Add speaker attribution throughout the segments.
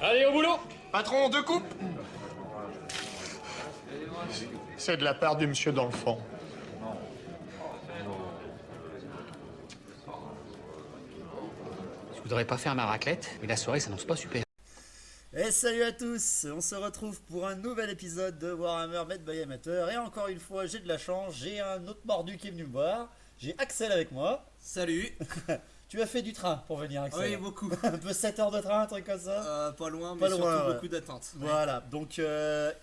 Speaker 1: Allez, au boulot!
Speaker 2: Patron, 2 coupes.
Speaker 3: C'est de la part du monsieur dans le fond.
Speaker 1: Je voudrais pas faire ma raclette, mais la soirée s'annonce pas super.
Speaker 4: Et salut à tous, on se retrouve pour un nouvel épisode de Warhammer Made by Amateur. Et encore une fois, j'ai de la chance, j'ai un autre mordu qui est venu me voir. J'ai Axel avec moi.
Speaker 5: Salut.
Speaker 4: Tu as fait du train pour venir, Axel?
Speaker 5: Oui, beaucoup.
Speaker 4: Un peu 7 heures de train, un truc comme ça?
Speaker 5: Pas loin,
Speaker 4: Pas
Speaker 5: mais
Speaker 4: loin,
Speaker 5: surtout
Speaker 4: ouais.
Speaker 5: beaucoup d'attentes.
Speaker 4: Voilà, donc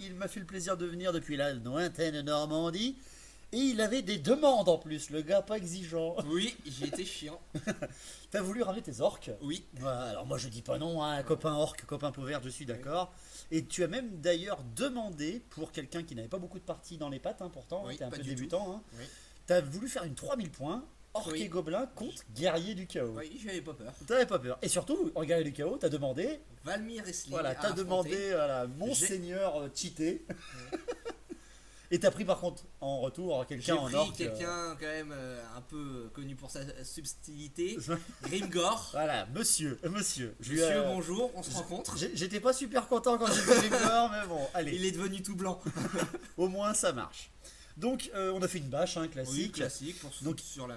Speaker 4: il m'a fait le plaisir de venir depuis la lointaine Normandie. Et il avait des demandes en plus, le gars pas exigeant.
Speaker 5: Oui, j'ai été chiant.
Speaker 4: T'as voulu ramener tes orques?
Speaker 5: Oui.
Speaker 4: Voilà, alors moi je dis pas non, hein, copain orc, copain peau verte, je suis d'accord. Et tu as même d'ailleurs demandé, pour quelqu'un qui n'avait pas beaucoup de parties dans les pattes, hein, pourtant,
Speaker 5: Oui,
Speaker 4: t'es un
Speaker 5: pas
Speaker 4: peu
Speaker 5: du
Speaker 4: débutant, hein.
Speaker 5: Oui.
Speaker 4: T'as voulu faire une 3000 points, orc
Speaker 5: Oui.
Speaker 4: et gobelin contre guerrier du chaos.
Speaker 5: Oui, j'avais pas peur.
Speaker 4: T'avais pas peur. Et surtout, en guerrier du chaos, t'as demandé,
Speaker 5: Valmir Wrestling.
Speaker 4: voilà,
Speaker 5: à
Speaker 4: t'as
Speaker 5: affronter.
Speaker 4: demandé voilà, Monseigneur cheaté. Et t'as pris par contre en retour
Speaker 5: J'ai
Speaker 4: quelqu'un en
Speaker 5: pris
Speaker 4: orc.
Speaker 5: quelqu'un quand même un peu connu pour sa subtilité. Grimgor.
Speaker 4: Voilà, monsieur. Je lui,
Speaker 5: Monsieur, bonjour, on se rencontre.
Speaker 4: J'étais pas super content quand j'ai vu Grimgor, mais bon, allez.
Speaker 5: Il est devenu tout blanc.
Speaker 4: Au moins ça marche. Donc on a fait une bâche, hein, classique.
Speaker 5: Oui, classique, pour se
Speaker 4: Donc,
Speaker 5: foutre sur la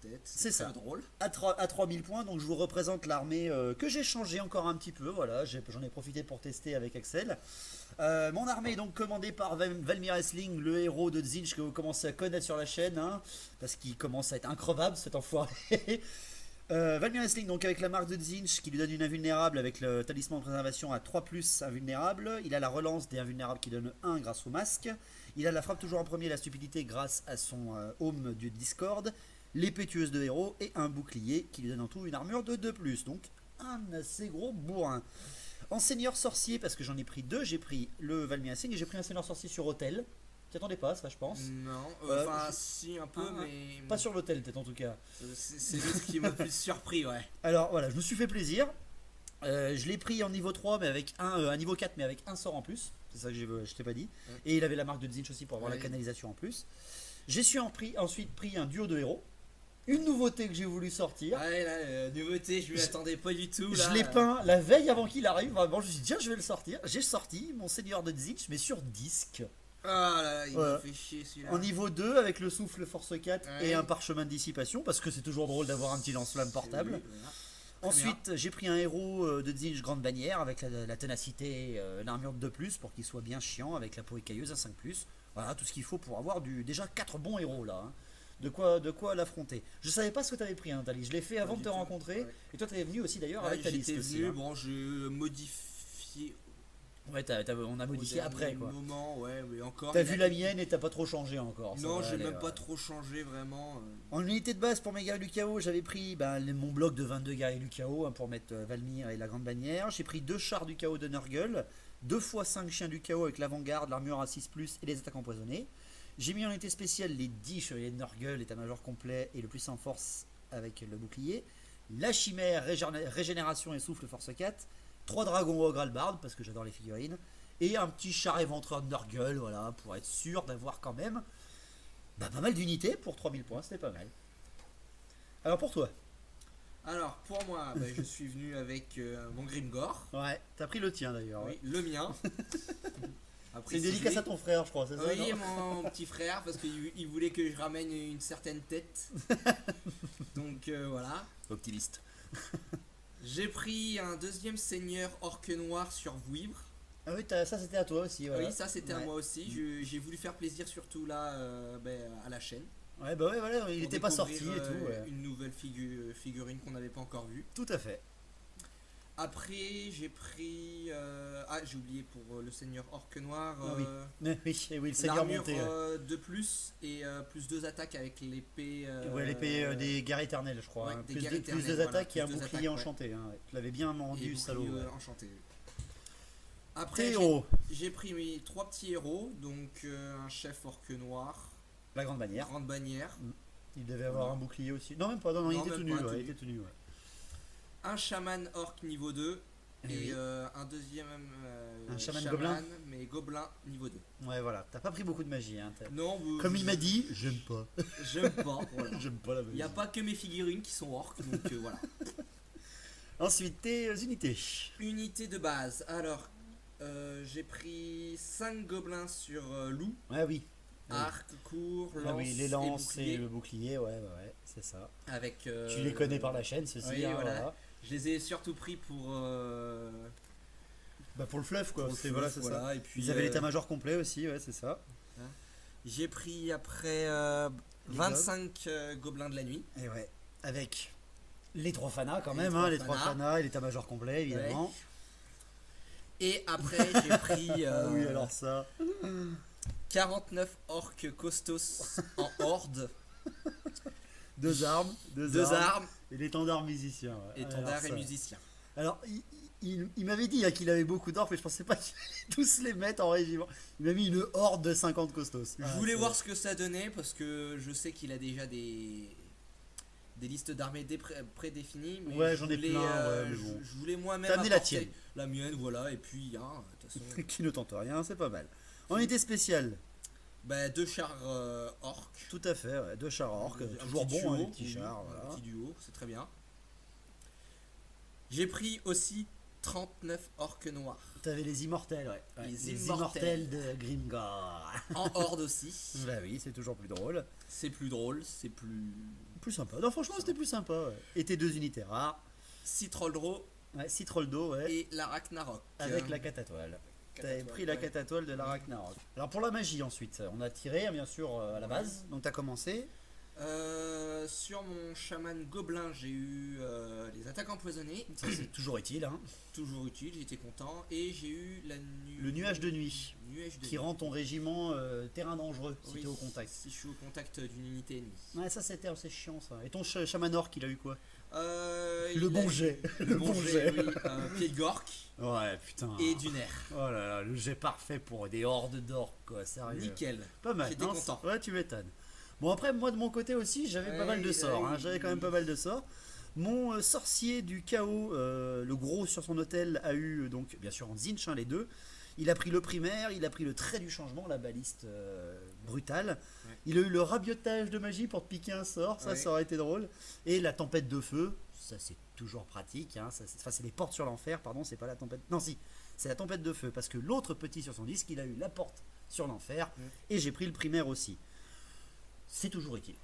Speaker 5: tête.
Speaker 4: c'est
Speaker 5: très
Speaker 4: ça.
Speaker 5: drôle.
Speaker 4: À 3000 points, donc je vous représente l'armée que j'ai changé encore un petit peu. Voilà, j'en ai profité pour tester avec Axel. Mon armée est donc commandée par Valmir Wrestling, le héros de Tzeentch que vous commencez à connaître sur la chaîne, hein, parce qu'il commence à être increvable cet enfoiré. Valmir Wrestling, donc avec la marque de Tzeentch qui lui donne une invulnérable avec le talisman de préservation à 3+ invulnérable. Il a la relance des invulnérables qui donne 1 grâce au masque. Il a la frappe toujours en premier, la stupidité grâce à son home du Discord. L'épée tueuse de héros et un bouclier qui lui donne en tout une armure de 2+. Donc un assez gros bourrin. En seigneur sorcier, parce que j'en ai pris 2, j'ai pris le Valmir Wrestling et j'ai pris un seigneur sorcier sur hôtel. T'y attendais pas ça, je pense?
Speaker 5: Non,
Speaker 4: Euh,
Speaker 5: si, un peu, mais.
Speaker 4: Pas sur l'hôtel peut-être en tout cas.
Speaker 5: C'est l'autre qui m'a plus surpris, ouais.
Speaker 4: Alors voilà, je me suis fait plaisir. Je l'ai pris en niveau 3 mais avec un niveau 4 mais avec un sort en plus. C'est ça que je t'ai pas dit.
Speaker 5: Ouais.
Speaker 4: Et il avait la marque de Tzeentch aussi pour avoir
Speaker 5: Ouais.
Speaker 4: la canalisation en plus. Ensuite pris un duo de héros. Une nouveauté que j'ai voulu sortir.
Speaker 5: Ouais, là, nouveauté, je m'y attendais pas du tout. Là.
Speaker 4: Je l'ai peint la veille avant qu'il arrive. Vraiment, je me suis dit, tiens, je vais le sortir. J'ai sorti mon seigneur de Tzeentch, mais sur disque.
Speaker 5: Ah là, il
Speaker 4: Ouais.
Speaker 5: m'a fait chier celui-là.
Speaker 4: En niveau 2, avec le souffle force 4
Speaker 5: Ouais.
Speaker 4: et un parchemin de dissipation, parce que c'est toujours drôle d'avoir un petit lance-flamme portable.
Speaker 5: Oui, voilà. Très
Speaker 4: Ensuite, j'ai pris un héros de Tzeentch Grande Bannière avec la ténacité, l'armure de 2+, pour qu'il soit bien chiant, avec la peau écailleuse, un 5+. Voilà, tout ce qu'il faut pour avoir déjà 4 bons héros là. Hein. De quoi l'affronter. Je savais pas ce que tu avais pris, hein, Thalys. Je l'ai fait avant de
Speaker 5: du
Speaker 4: te
Speaker 5: tout,
Speaker 4: rencontrer.
Speaker 5: ouais.
Speaker 4: Et toi, tu es venu aussi d'ailleurs
Speaker 5: Ouais,
Speaker 4: avec ta liste
Speaker 5: j'étais
Speaker 4: aussi.
Speaker 5: venu,
Speaker 4: Hein.
Speaker 5: bon, j'ai modifié.
Speaker 4: Ouais, on a modifié
Speaker 5: au
Speaker 4: après
Speaker 5: dernier
Speaker 4: quoi.
Speaker 5: moment, ouais, mais encore.
Speaker 4: T'as
Speaker 5: il
Speaker 4: vu
Speaker 5: a-
Speaker 4: la mienne et t'as pas trop changé encore. ça
Speaker 5: Non,
Speaker 4: va
Speaker 5: j'ai
Speaker 4: aller,
Speaker 5: même
Speaker 4: ouais.
Speaker 5: pas trop changé vraiment.
Speaker 4: En unité de base pour mes guerriers du chaos, j'avais pris mon bloc de 22 guerriers du chaos hein, pour mettre Valmir et la grande bannière. J'ai pris 2 chars du chaos de Nurgle, 2 x 5 chiens du chaos avec l'avant-garde, l'armure à 6+, et les attaques empoisonnées. J'ai mis en unité spéciale les 10 chevaliers de Nurgle, état-major complet et le plus en force avec le bouclier. La chimère, régénération et souffle force 4. 3 dragons ogre albarde parce que j'adore les figurines. Et un petit char éventreur de Nurgle, voilà, pour être sûr d'avoir quand même pas mal d'unités pour 3000 points, c'était pas mal. Alors pour toi?
Speaker 5: Alors, pour moi, je suis venu avec mon Grimgor.
Speaker 4: Ouais, t'as pris le tien d'ailleurs.
Speaker 5: Oui,
Speaker 4: Ouais.
Speaker 5: le mien.
Speaker 4: C'est une dédicace à ton frère, je crois, c'est ça?
Speaker 5: Oui,
Speaker 4: non
Speaker 5: mon petit frère, parce qu'il voulait que je ramène une certaine tête. Donc voilà.
Speaker 4: Optimiste.
Speaker 5: J'ai pris un deuxième seigneur orc noir sur Vouivre.
Speaker 4: Ah oui, ça c'était à toi aussi. Voilà.
Speaker 5: Oui, ça c'était à
Speaker 4: Ouais.
Speaker 5: moi aussi. J'ai voulu faire plaisir surtout là à la chaîne.
Speaker 4: Ouais, bah ouais, voilà, il
Speaker 5: Pour
Speaker 4: était pas sorti
Speaker 5: découvrir,
Speaker 4: et tout. Ouais.
Speaker 5: Une nouvelle figurine qu'on n'avait pas encore vue.
Speaker 4: Tout à fait.
Speaker 5: Après, j'ai pris. J'ai oublié pour le seigneur orc noir.
Speaker 4: Ah oui. Oui, le seigneur
Speaker 5: L'armure
Speaker 4: monté. Ouais.
Speaker 5: de plus et plus 2 attaques avec l'épée.
Speaker 4: Ouais, l'épée des guerres éternelles, je crois.
Speaker 5: ouais,
Speaker 4: hein.
Speaker 5: des
Speaker 4: Plus
Speaker 5: guerres
Speaker 4: de
Speaker 5: éternelles,
Speaker 4: plus de
Speaker 5: voilà,
Speaker 4: attaques et un
Speaker 5: plus deux
Speaker 4: bouclier
Speaker 5: attaques, ouais.
Speaker 4: enchanté. Hein, ouais. Tu l'avais bien vendu,
Speaker 5: et
Speaker 4: salaud.
Speaker 5: bouclier,
Speaker 4: Ouais.
Speaker 5: enchanté.
Speaker 4: Tes
Speaker 5: Après,
Speaker 4: héros,
Speaker 5: j'ai pris mes 3 petits héros, donc un chef orc noir,
Speaker 4: la grande bannière.
Speaker 5: grande bannière,
Speaker 4: Il devait avoir un bouclier aussi. Non, même pas, non, il
Speaker 5: Non,
Speaker 4: était
Speaker 5: même
Speaker 4: tout nu.
Speaker 5: pas,
Speaker 4: Ouais,
Speaker 5: tout
Speaker 4: il
Speaker 5: nu.
Speaker 4: était tout nu. Ouais.
Speaker 5: un chaman orc niveau 2
Speaker 4: Eh
Speaker 5: et
Speaker 4: oui.
Speaker 5: un deuxième
Speaker 4: Un chaman gobelin.
Speaker 5: mais gobelin niveau 2.
Speaker 4: Ouais, voilà. T'as pas pris beaucoup de magie. Hein,
Speaker 5: Non,
Speaker 4: Comme il m'a dit, j'aime pas.
Speaker 5: j'aime pas. Voilà.
Speaker 4: J'aime pas la
Speaker 5: Il
Speaker 4: magie.
Speaker 5: n'y a pas que mes figurines qui sont orcs, donc voilà.
Speaker 4: Ensuite, tes unités.
Speaker 5: Unité de base. Alors, j'ai pris 5 gobelins sur loup,
Speaker 4: Ah oui.
Speaker 5: arc, court, lance,
Speaker 4: Ah oui, les lances et
Speaker 5: bouclier.
Speaker 4: le bouclier, ouais, c'est ça.
Speaker 5: Avec,
Speaker 4: Tu les connais par la chaîne, ceux-ci.
Speaker 5: oui,
Speaker 4: hein,
Speaker 5: voilà. Je les ai surtout pris pour,
Speaker 4: Bah pour le fluff, quoi.
Speaker 5: pour le
Speaker 4: C'est
Speaker 5: fluff,
Speaker 4: voilà, c'est ça.
Speaker 5: voilà. Et puis,
Speaker 4: Ils avaient l'état-major complet aussi, ouais, c'est ça.
Speaker 5: j'ai pris après
Speaker 4: Les
Speaker 5: 25 gobelins de la nuit.
Speaker 4: Et ouais, avec les 3 fanas quand
Speaker 5: Les
Speaker 4: même,
Speaker 5: trois
Speaker 4: hein, les 3
Speaker 5: fanas.
Speaker 4: fanas et l'état-major complet, évidemment.
Speaker 5: Et après, j'ai pris
Speaker 4: Ah oui, alors ça.
Speaker 5: 49 orques costos en horde.
Speaker 4: 2 armes,
Speaker 5: 2 armes,
Speaker 4: et l'étendard musicien. Ouais.
Speaker 5: étendard
Speaker 4: Alors
Speaker 5: et
Speaker 4: ça.
Speaker 5: musicien.
Speaker 4: Alors, il m'avait dit hein, qu'il avait beaucoup d'orques, mais je pensais pas qu'il allait tous les mettre en régiment. Il m'a mis une horde de 50 costos.
Speaker 5: Je voulais voir ce que ça donnait parce que je sais qu'il a déjà des listes d'armées prédéfinies. Mais
Speaker 4: Ouais,
Speaker 5: je
Speaker 4: j'en ai
Speaker 5: voulais,
Speaker 4: plein, ouais, mais
Speaker 5: je-
Speaker 4: bon.
Speaker 5: je voulais moi-même
Speaker 4: T'as amené la
Speaker 5: apporter
Speaker 4: tienne.
Speaker 5: la mienne, voilà. Et puis, hein, de toute façon,
Speaker 4: Qui ne tente rien, c'est pas mal. En unité spéciale,
Speaker 5: bah, 2 chars orques.
Speaker 4: tout à fait, ouais, 2 chars orques,
Speaker 5: Un
Speaker 4: toujours
Speaker 5: petit
Speaker 4: bon, hein,
Speaker 5: duo,
Speaker 4: les petits
Speaker 5: oui,
Speaker 4: chars.
Speaker 5: un
Speaker 4: Voilà.
Speaker 5: petit duo, c'est très bien. J'ai pris aussi 39 orques noirs.
Speaker 4: T'avais les immortels, ouais. Ouais,
Speaker 5: Les
Speaker 4: les
Speaker 5: immortels.
Speaker 4: immortels de Grimgor.
Speaker 5: En horde aussi.
Speaker 4: Bah oui, c'est toujours plus drôle.
Speaker 5: C'est plus drôle, c'est plus.
Speaker 4: Plus sympa. Non, franchement, c'était plus sympa. Ouais. Et tes 2 unités rares.
Speaker 5: Citroldro
Speaker 4: Ouais, Citroldo, ouais.
Speaker 5: et la Ragnarok.
Speaker 4: Avec la catatoile. T'avais pris la
Speaker 5: ouais.
Speaker 4: catatoile de la Ragnarok. Alors pour la magie ensuite, on a tiré hein, bien sûr à la base. Donc t'as commencé.
Speaker 5: Sur mon chaman gobelin, j'ai eu les attaques empoisonnées.
Speaker 4: Ça c'est toujours utile. Hein.
Speaker 5: Toujours utile, j'étais content. Et j'ai eu
Speaker 4: Le nuage de nuit.
Speaker 5: Nuage de
Speaker 4: Qui
Speaker 5: nuit.
Speaker 4: rend ton régiment terrain dangereux si
Speaker 5: Oui,
Speaker 4: t'es au contact.
Speaker 5: Si je suis au contact d'une unité ennemie.
Speaker 4: Ouais, ça c'était assez chiant ça. Et ton chaman orc, il a eu quoi?
Speaker 5: Il
Speaker 4: Le bon
Speaker 5: a-
Speaker 4: jet.
Speaker 5: Le bon jet, oui. Pied de Gork
Speaker 4: Ouais, putain.
Speaker 5: et du nerf.
Speaker 4: Oh là là, le jet parfait pour des hordes d'orques quoi, sérieux.
Speaker 5: Nickel.
Speaker 4: Pas mal.
Speaker 5: J'étais
Speaker 4: non,
Speaker 5: content.
Speaker 4: Ouais, tu m'étonnes. Bon après moi de mon côté aussi, j'avais pas
Speaker 5: Ouais,
Speaker 4: mal de sorts. Hein.
Speaker 5: ouais,
Speaker 4: J'avais quand même pas mal de sorts. Mon sorcier du chaos, le gros sur son hôtel, a eu donc bien sûr en Zinch hein, les deux. Il a pris le primaire, il a pris le trait du changement, la baliste brutale.
Speaker 5: Ouais.
Speaker 4: Il a eu le rabiotage de magie pour te piquer un sort, ça,
Speaker 5: Ouais.
Speaker 4: ça aurait été drôle. Et la tempête de feu, ça c'est toujours pratique. Hein, enfin c'est les portes sur l'enfer, pardon, c'est pas la tempête. Non si, c'est la tempête de feu parce que l'autre petit sur son disque, il a eu la porte sur l'enfer
Speaker 5: Ouais.
Speaker 4: et j'ai pris le primaire aussi. C'est toujours utile,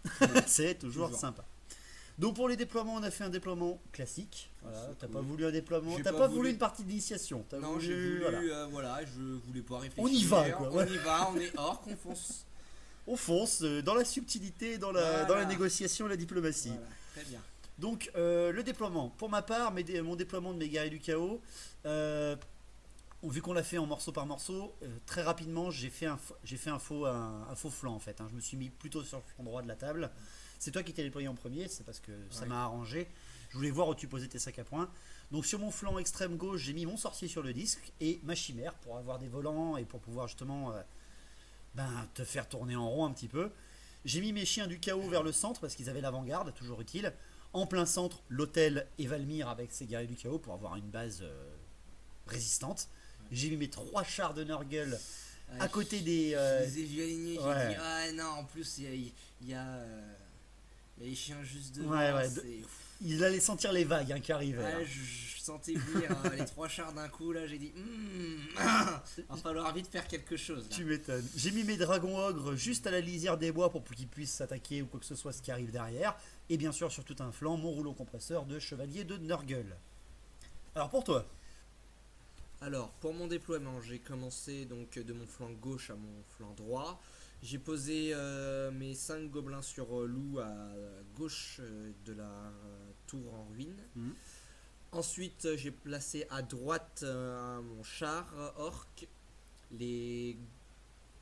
Speaker 4: c'est toujours
Speaker 5: Toujours.
Speaker 4: sympa. Donc pour les déploiements, on a fait un déploiement classique. Voilà,
Speaker 5: Classique,
Speaker 4: t'as
Speaker 5: oui.
Speaker 4: pas voulu un déploiement,
Speaker 5: J'ai
Speaker 4: t'as
Speaker 5: pas
Speaker 4: pas voulu
Speaker 5: voulu
Speaker 4: une partie d'initiation. T'as
Speaker 5: Non, j'ai
Speaker 4: voulu,
Speaker 5: voulu,
Speaker 4: voilà.
Speaker 5: voilà, je voulais pas réfléchir.
Speaker 4: On y va, quoi,
Speaker 5: On
Speaker 4: ouais.
Speaker 5: y va, on est orc, on fonce.
Speaker 4: On fonce dans la subtilité, dans la
Speaker 5: Voilà.
Speaker 4: négociation, la diplomatie.
Speaker 5: Voilà, très bien.
Speaker 4: Donc le déploiement, pour ma part, mon déploiement de mes guerriers du chaos, vu qu'on l'a fait en morceau par morceau, très rapidement j'ai fait un faux flanc en fait. Hein. Je me suis mis plutôt sur le flanc droit de la table. C'est toi qui t'es déployé en premier, c'est parce que ça
Speaker 5: Ouais.
Speaker 4: m'a arrangé. Je voulais voir où tu posais tes sacs à points. Donc sur mon flanc extrême gauche, j'ai mis mon sorcier sur le disque et ma chimère pour avoir des volants et pour pouvoir justement te faire tourner en rond un petit peu. J'ai mis mes chiens du chaos vers le centre parce qu'ils avaient l'avant-garde, toujours utile. En plein centre, l'hôtel et Valmir avec ses guerriers du chaos pour avoir une base résistante. J'ai mis mes 3 chars de Nurgle à côté des.
Speaker 5: Je les ai vus aligner, j'ai
Speaker 4: ouais.
Speaker 5: dit, ah non, en plus, il y a les chiens juste devant.
Speaker 4: Ouais, ouais,
Speaker 5: c'est-
Speaker 4: Il allait sentir les vagues hein, qui arrivaient.
Speaker 5: Ouais,
Speaker 4: hein.
Speaker 5: je sentais venir les 3 chars d'un coup, là, j'ai dit, va falloir vite faire quelque chose. Là.
Speaker 4: Tu m'étonnes. J'ai mis mes dragons ogres juste à la lisière des bois pour qu'ils puissent s'attaquer ou quoi que ce soit ce qui arrive derrière. Et bien sûr, sur tout un flanc, mon rouleau compresseur de chevalier de Nurgle. Alors pour toi,
Speaker 5: Alors, pour mon déploiement, j'ai commencé donc de mon flanc gauche à mon flanc droit. J'ai posé mes 5 gobelins sur loup à gauche de la tour en ruine.
Speaker 4: Mhm.
Speaker 5: Ensuite, j'ai placé à droite mon char orc, les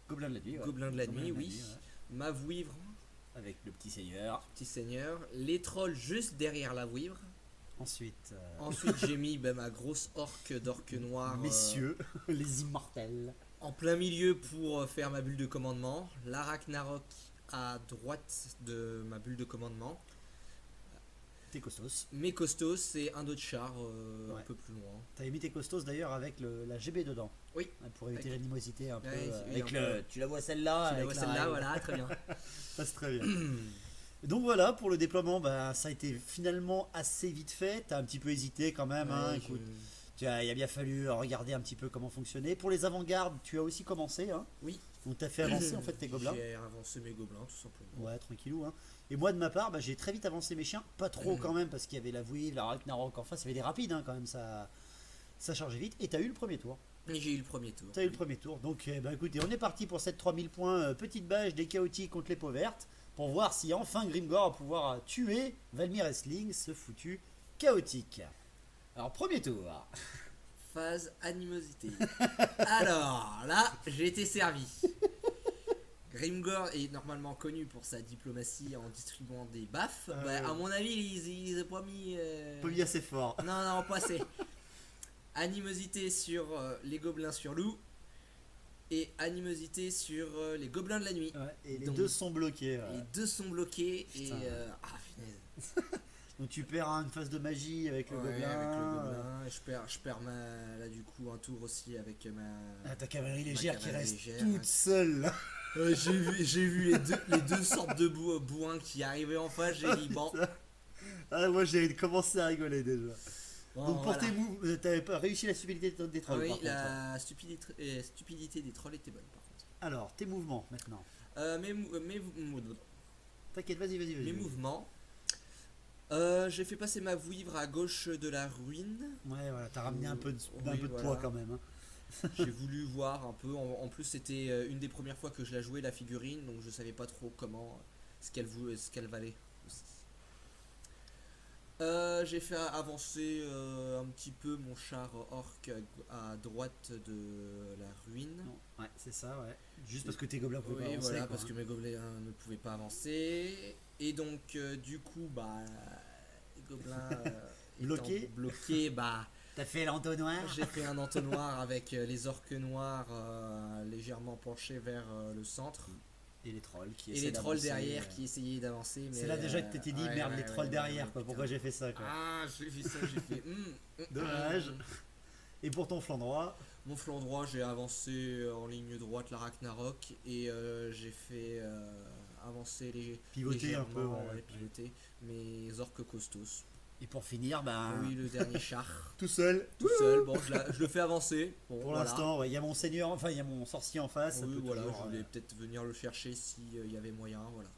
Speaker 4: Gobelin de la nuit.
Speaker 5: gobelins de la nuit, oui, ma vouivre,
Speaker 4: Avec le petit seigneur.
Speaker 5: petit seigneur, les trolls juste derrière la vouivre.
Speaker 4: Ensuite,
Speaker 5: Ensuite, j'ai mis ma grosse orque d'orque noir
Speaker 4: messieurs, les immortels.
Speaker 5: en plein milieu pour faire ma bulle de commandement. La Ragnarok à droite de ma bulle de commandement.
Speaker 4: Tes costos.
Speaker 5: Mes costauds, c'est un autre char
Speaker 4: Ouais.
Speaker 5: un peu plus loin.
Speaker 4: T'avais mis tes costos d'ailleurs avec la GB dedans.
Speaker 5: Oui.
Speaker 4: Pour éviter
Speaker 5: Avec-
Speaker 4: l'animosité un peu.
Speaker 5: Ouais,
Speaker 4: avec
Speaker 5: un peu.
Speaker 4: tu la vois celle-là.
Speaker 5: Tu la
Speaker 4: avec
Speaker 5: vois celle-là, voilà, très bien.
Speaker 4: Ça c'est très bien. Donc voilà, pour le déploiement, bah, ça a été finalement assez vite fait. T'as un petit peu hésité quand même, hein,
Speaker 5: Ouais,
Speaker 4: écoute. Il a bien fallu regarder un petit peu comment fonctionnait. Pour les avant-gardes, tu as aussi commencé, hein.
Speaker 5: Oui.
Speaker 4: Donc t'as fait avancer en fait tes gobelins.
Speaker 5: J'ai avancé mes gobelins tout simplement.
Speaker 4: Ouais, tranquillou, hein. Et moi de ma part, bah, j'ai très vite avancé mes chiens. Pas trop quand même, parce qu'il y avait la Vouivre, la Ragnarok en face. Il y avait des rapides hein, quand même, ça chargeait vite. Et t'as eu le premier tour.
Speaker 5: Et j'ai eu le premier tour.
Speaker 4: T'as eu le premier tour. Donc bah, écoutez, on est parti pour cette 3000 points. Petite bâche des chaotiques contre les peaux vertes. Pour voir si enfin Grimgor va pouvoir tuer Valmir Wrestling, ce foutu chaotique. Alors, premier tour.
Speaker 5: Phase animosité. Alors là, j'ai été servi. Grimgor est normalement connu pour sa diplomatie en distribuant des baffes.
Speaker 4: Ah
Speaker 5: Bah,
Speaker 4: ouais.
Speaker 5: à mon avis, ils ont pas mis.
Speaker 4: Pas mis assez fort.
Speaker 5: Non, pas assez. Animosité sur les gobelins sur loup. Et animosité sur les gobelins de la nuit.
Speaker 4: Ouais, et les
Speaker 5: Donc,
Speaker 4: deux sont bloqués. Ouais.
Speaker 5: Les deux sont bloqués.
Speaker 4: Putain.
Speaker 5: Et. Ah, punaise.
Speaker 4: Donc tu perds une phase de magie avec le
Speaker 5: Ouais,
Speaker 4: gobelin.
Speaker 5: avec le gobelin. Et je perds là du coup un tour aussi avec ma.
Speaker 4: Ah, ta cavalerie légère qui
Speaker 5: cavalerie
Speaker 4: reste
Speaker 5: légère.
Speaker 4: toute seule. Là.
Speaker 5: J'ai vu les deux sortes de bourrins qui arrivaient en face, j'ai dit bon.
Speaker 4: Ah, moi j'ai commencé à rigoler déjà.
Speaker 5: Bon,
Speaker 4: Donc pour
Speaker 5: voilà.
Speaker 4: tes moves, t'avais pas réussi la stupidité des
Speaker 5: Ah
Speaker 4: trolls
Speaker 5: oui,
Speaker 4: par contre.
Speaker 5: la stupidité des trolls était bonne par contre.
Speaker 4: Alors, tes mouvements maintenant. T'inquiète, vas-y.
Speaker 5: Mes mouvements. J'ai fait passer ma vouivre à gauche de la ruine.
Speaker 4: Ouais, voilà, t'as ramené un peu de,
Speaker 5: Oui,
Speaker 4: un peu de
Speaker 5: voilà.
Speaker 4: poids quand même. Hein.
Speaker 5: J'ai voulu voir un peu. En plus, c'était une des premières fois que je la jouais, la figurine, donc je savais pas trop comment, ce qu'elle valait. J'ai fait avancer un petit peu mon char orc à droite de la ruine.
Speaker 4: Non, ouais, c'est ça, ouais. Juste parce que tes gobelins pouvaient
Speaker 5: Oui,
Speaker 4: pas avancer.
Speaker 5: voilà,
Speaker 4: quoi,
Speaker 5: parce que
Speaker 4: hein.
Speaker 5: mes gobelins ne pouvaient pas avancer. Et donc, du coup, bah, les gobelins
Speaker 4: Bloqués.
Speaker 5: étant bloqués, bah,
Speaker 4: T'as fait l'entonnoir.
Speaker 5: j'ai fait un entonnoir avec les orques noirs légèrement penchés vers le centre.
Speaker 4: Et les trolls qui
Speaker 5: Et
Speaker 4: essaient
Speaker 5: les trolls
Speaker 4: d'avancer,
Speaker 5: derrière qui essayaient d'avancer.
Speaker 4: C'est là déjà que t'étais dit,
Speaker 5: ouais,
Speaker 4: merde,
Speaker 5: ouais,
Speaker 4: les trolls
Speaker 5: ouais,
Speaker 4: derrière,
Speaker 5: ouais,
Speaker 4: quoi.
Speaker 5: putain.
Speaker 4: Pourquoi j'ai fait ça, quoi.
Speaker 5: Ah, j'ai vu ça, j'ai fait.
Speaker 4: Dommage. Et pour ton flanc droit,
Speaker 5: Mon flanc droit, j'ai avancé en ligne droite la Ragnarok et j'ai fait avancer
Speaker 4: Pivoter un peu,
Speaker 5: légèrement,
Speaker 4: ouais.
Speaker 5: pivoter mes orques costos.
Speaker 4: et pour finir, ben,
Speaker 5: Oui, le dernier char,
Speaker 4: tout seul.
Speaker 5: tout seul. Bon, je le fais avancer. Bon,
Speaker 4: Pour
Speaker 5: voilà.
Speaker 4: l'instant, ouais, il y a mon seigneur, enfin, il y a mon sorcier en face. ça
Speaker 5: Oui,
Speaker 4: peut
Speaker 5: voilà,
Speaker 4: toujours,
Speaker 5: je voulais peut-être venir le chercher s'il y avait moyen. Voilà.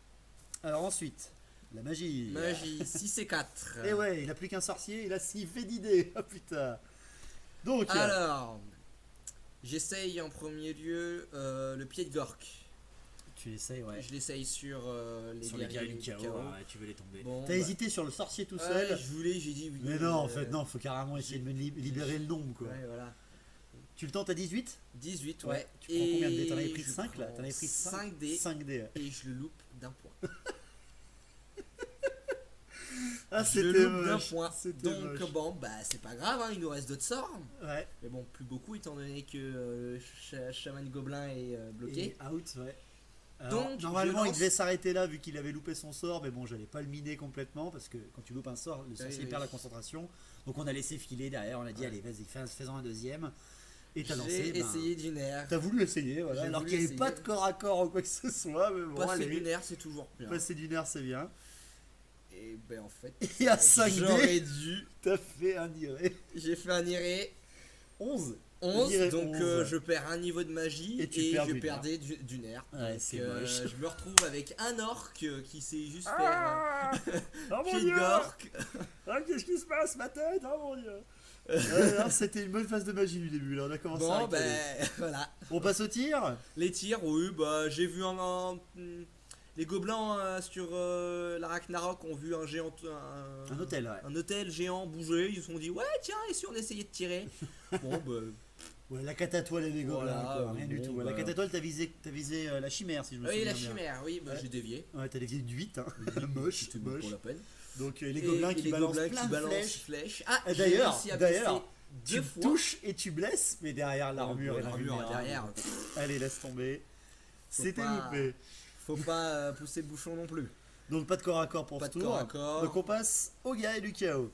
Speaker 4: Alors ensuite, la magie.
Speaker 5: Magie, 6 et 4.
Speaker 4: Et ouais, il a plus qu'un sorcier, il a 6 fait d'idées. Oh putain. Donc,
Speaker 5: Alors, j'essaye en premier lieu le pied de Gork.
Speaker 4: tu essayes, ouais.
Speaker 5: Je l'essaye sur les
Speaker 4: Sur les
Speaker 5: guerriers
Speaker 4: guerriers du chaos,
Speaker 5: chaos.
Speaker 4: ouais, tu veux les tomber.
Speaker 5: Bon,
Speaker 4: T'as
Speaker 5: bah,
Speaker 4: hésité sur le sorcier tout
Speaker 5: ouais,
Speaker 4: seul.
Speaker 5: je voulais, j'ai dit oui.
Speaker 4: Mais non, en fait, non, faut carrément essayer de me libérer le nombre, quoi.
Speaker 5: Ouais, voilà.
Speaker 4: Tu le tentes à 18
Speaker 5: 18,
Speaker 4: Ouais.
Speaker 5: ouais.
Speaker 4: Tu prends combien de dés? T'en avais
Speaker 5: Et
Speaker 4: pris
Speaker 5: je
Speaker 4: 5 là
Speaker 5: prends
Speaker 4: T'en avais pris
Speaker 5: 5 dés
Speaker 4: 5 dés. Ouais.
Speaker 5: et je le loupe d'un point.
Speaker 4: Ah,
Speaker 5: Je le
Speaker 4: c'était
Speaker 5: loupe d'un
Speaker 4: moche.
Speaker 5: point.
Speaker 4: C'était
Speaker 5: Donc
Speaker 4: moche.
Speaker 5: bon, bah c'est pas grave, hein, il nous reste d'autres sorts.
Speaker 4: Ouais.
Speaker 5: Mais bon, plus beaucoup étant donné que le chaman gobelin est bloqué.
Speaker 4: Et out, ouais. Alors,
Speaker 5: Donc,
Speaker 4: normalement,
Speaker 5: je
Speaker 4: il
Speaker 5: lance-
Speaker 4: devait s'arrêter là vu qu'il avait loupé son sort, mais bon, j'allais pas le miner complètement parce que quand tu loupes un sort, le sorcier
Speaker 5: oui.
Speaker 4: perd la concentration. Donc, on a laissé filer derrière, on a dit,
Speaker 5: Ouais.
Speaker 4: allez, vas-y, fais-en un deuxième. Et t'as lancé.
Speaker 5: J'ai
Speaker 4: ben,
Speaker 5: essayé du nerf.
Speaker 4: T'as voulu essayer, voilà.
Speaker 5: J'ai
Speaker 4: Alors
Speaker 5: voulu
Speaker 4: qu'il n'y avait pas de
Speaker 5: essayer.
Speaker 4: corps à corps ou quoi que ce soit, mais bon,
Speaker 5: Passer
Speaker 4: allez.
Speaker 5: du nerf, c'est toujours bien.
Speaker 4: Passer du nerf, c'est bien.
Speaker 5: Et ben en fait,
Speaker 4: Et à 5
Speaker 5: j'aurais
Speaker 4: dés,
Speaker 5: dû.
Speaker 4: t'as fait un iré.
Speaker 5: J'ai fait un iré
Speaker 4: 11.
Speaker 5: 11,
Speaker 4: Iré
Speaker 5: donc
Speaker 4: 11.
Speaker 5: je perds un niveau de magie
Speaker 4: Et tu perds
Speaker 5: je
Speaker 4: du
Speaker 5: perdais du nerf.
Speaker 4: Ouais,
Speaker 5: Donc,
Speaker 4: c'est moche.
Speaker 5: je me retrouve avec un orc qui sait juste faire
Speaker 4: Ah Oh
Speaker 5: un
Speaker 4: mon
Speaker 5: pied
Speaker 4: dieu
Speaker 5: de gork.
Speaker 4: Ah, qu'est-ce qui se passe, ma tête? Oh mon dieu C'était une bonne phase de magie du début, là, on a commencé à
Speaker 5: Bon,
Speaker 4: rigoler.
Speaker 5: ben voilà.
Speaker 4: On passe au tir.
Speaker 5: Les tirs, oui, bah j'ai vu les gobelins sur la Ragnarok ont vu un géant.
Speaker 4: Un hôtel, ouais.
Speaker 5: Un hôtel géant bouger. Ils se sont dit, ouais, tiens, et si on essayait de tirer? Bon, bah.
Speaker 4: Ouais, la catatoile et les gobelins,
Speaker 5: Voilà,
Speaker 4: quoi, rien du
Speaker 5: bon,
Speaker 4: tout. La
Speaker 5: bah.
Speaker 4: catatoile, t'as visé la chimère, si je me
Speaker 5: Oui,
Speaker 4: souviens
Speaker 5: la
Speaker 4: bien.
Speaker 5: chimère, oui, bah,
Speaker 4: Ouais.
Speaker 5: j'ai dévié.
Speaker 4: Ouais, t'as dévié du 8, hein. Moche,
Speaker 5: C'était bon
Speaker 4: moche.
Speaker 5: pour la peine.
Speaker 4: Donc, les
Speaker 5: Et
Speaker 4: gobelins qui
Speaker 5: les
Speaker 4: balancent
Speaker 5: gobelins
Speaker 4: plein
Speaker 5: qui
Speaker 4: de
Speaker 5: balancent
Speaker 4: flèches.
Speaker 5: Ah,
Speaker 4: Et
Speaker 5: j'ai réussi à
Speaker 4: d'ailleurs,
Speaker 5: blesser
Speaker 4: Tu
Speaker 5: deux fois.
Speaker 4: touches et tu blesses, mais derrière l'armure
Speaker 5: Ouais,
Speaker 4: et la
Speaker 5: l'armure
Speaker 4: lumière.
Speaker 5: derrière.
Speaker 4: Allez, laisse tomber.
Speaker 5: Faut
Speaker 4: C'était
Speaker 5: pas-
Speaker 4: loupé.
Speaker 5: Faut pas pousser le bouchon non plus.
Speaker 4: Donc pas de corps à corps pour
Speaker 5: Pas
Speaker 4: ce
Speaker 5: de
Speaker 4: tour.
Speaker 5: corps à corps.
Speaker 4: Donc on passe aux guerriers du chaos.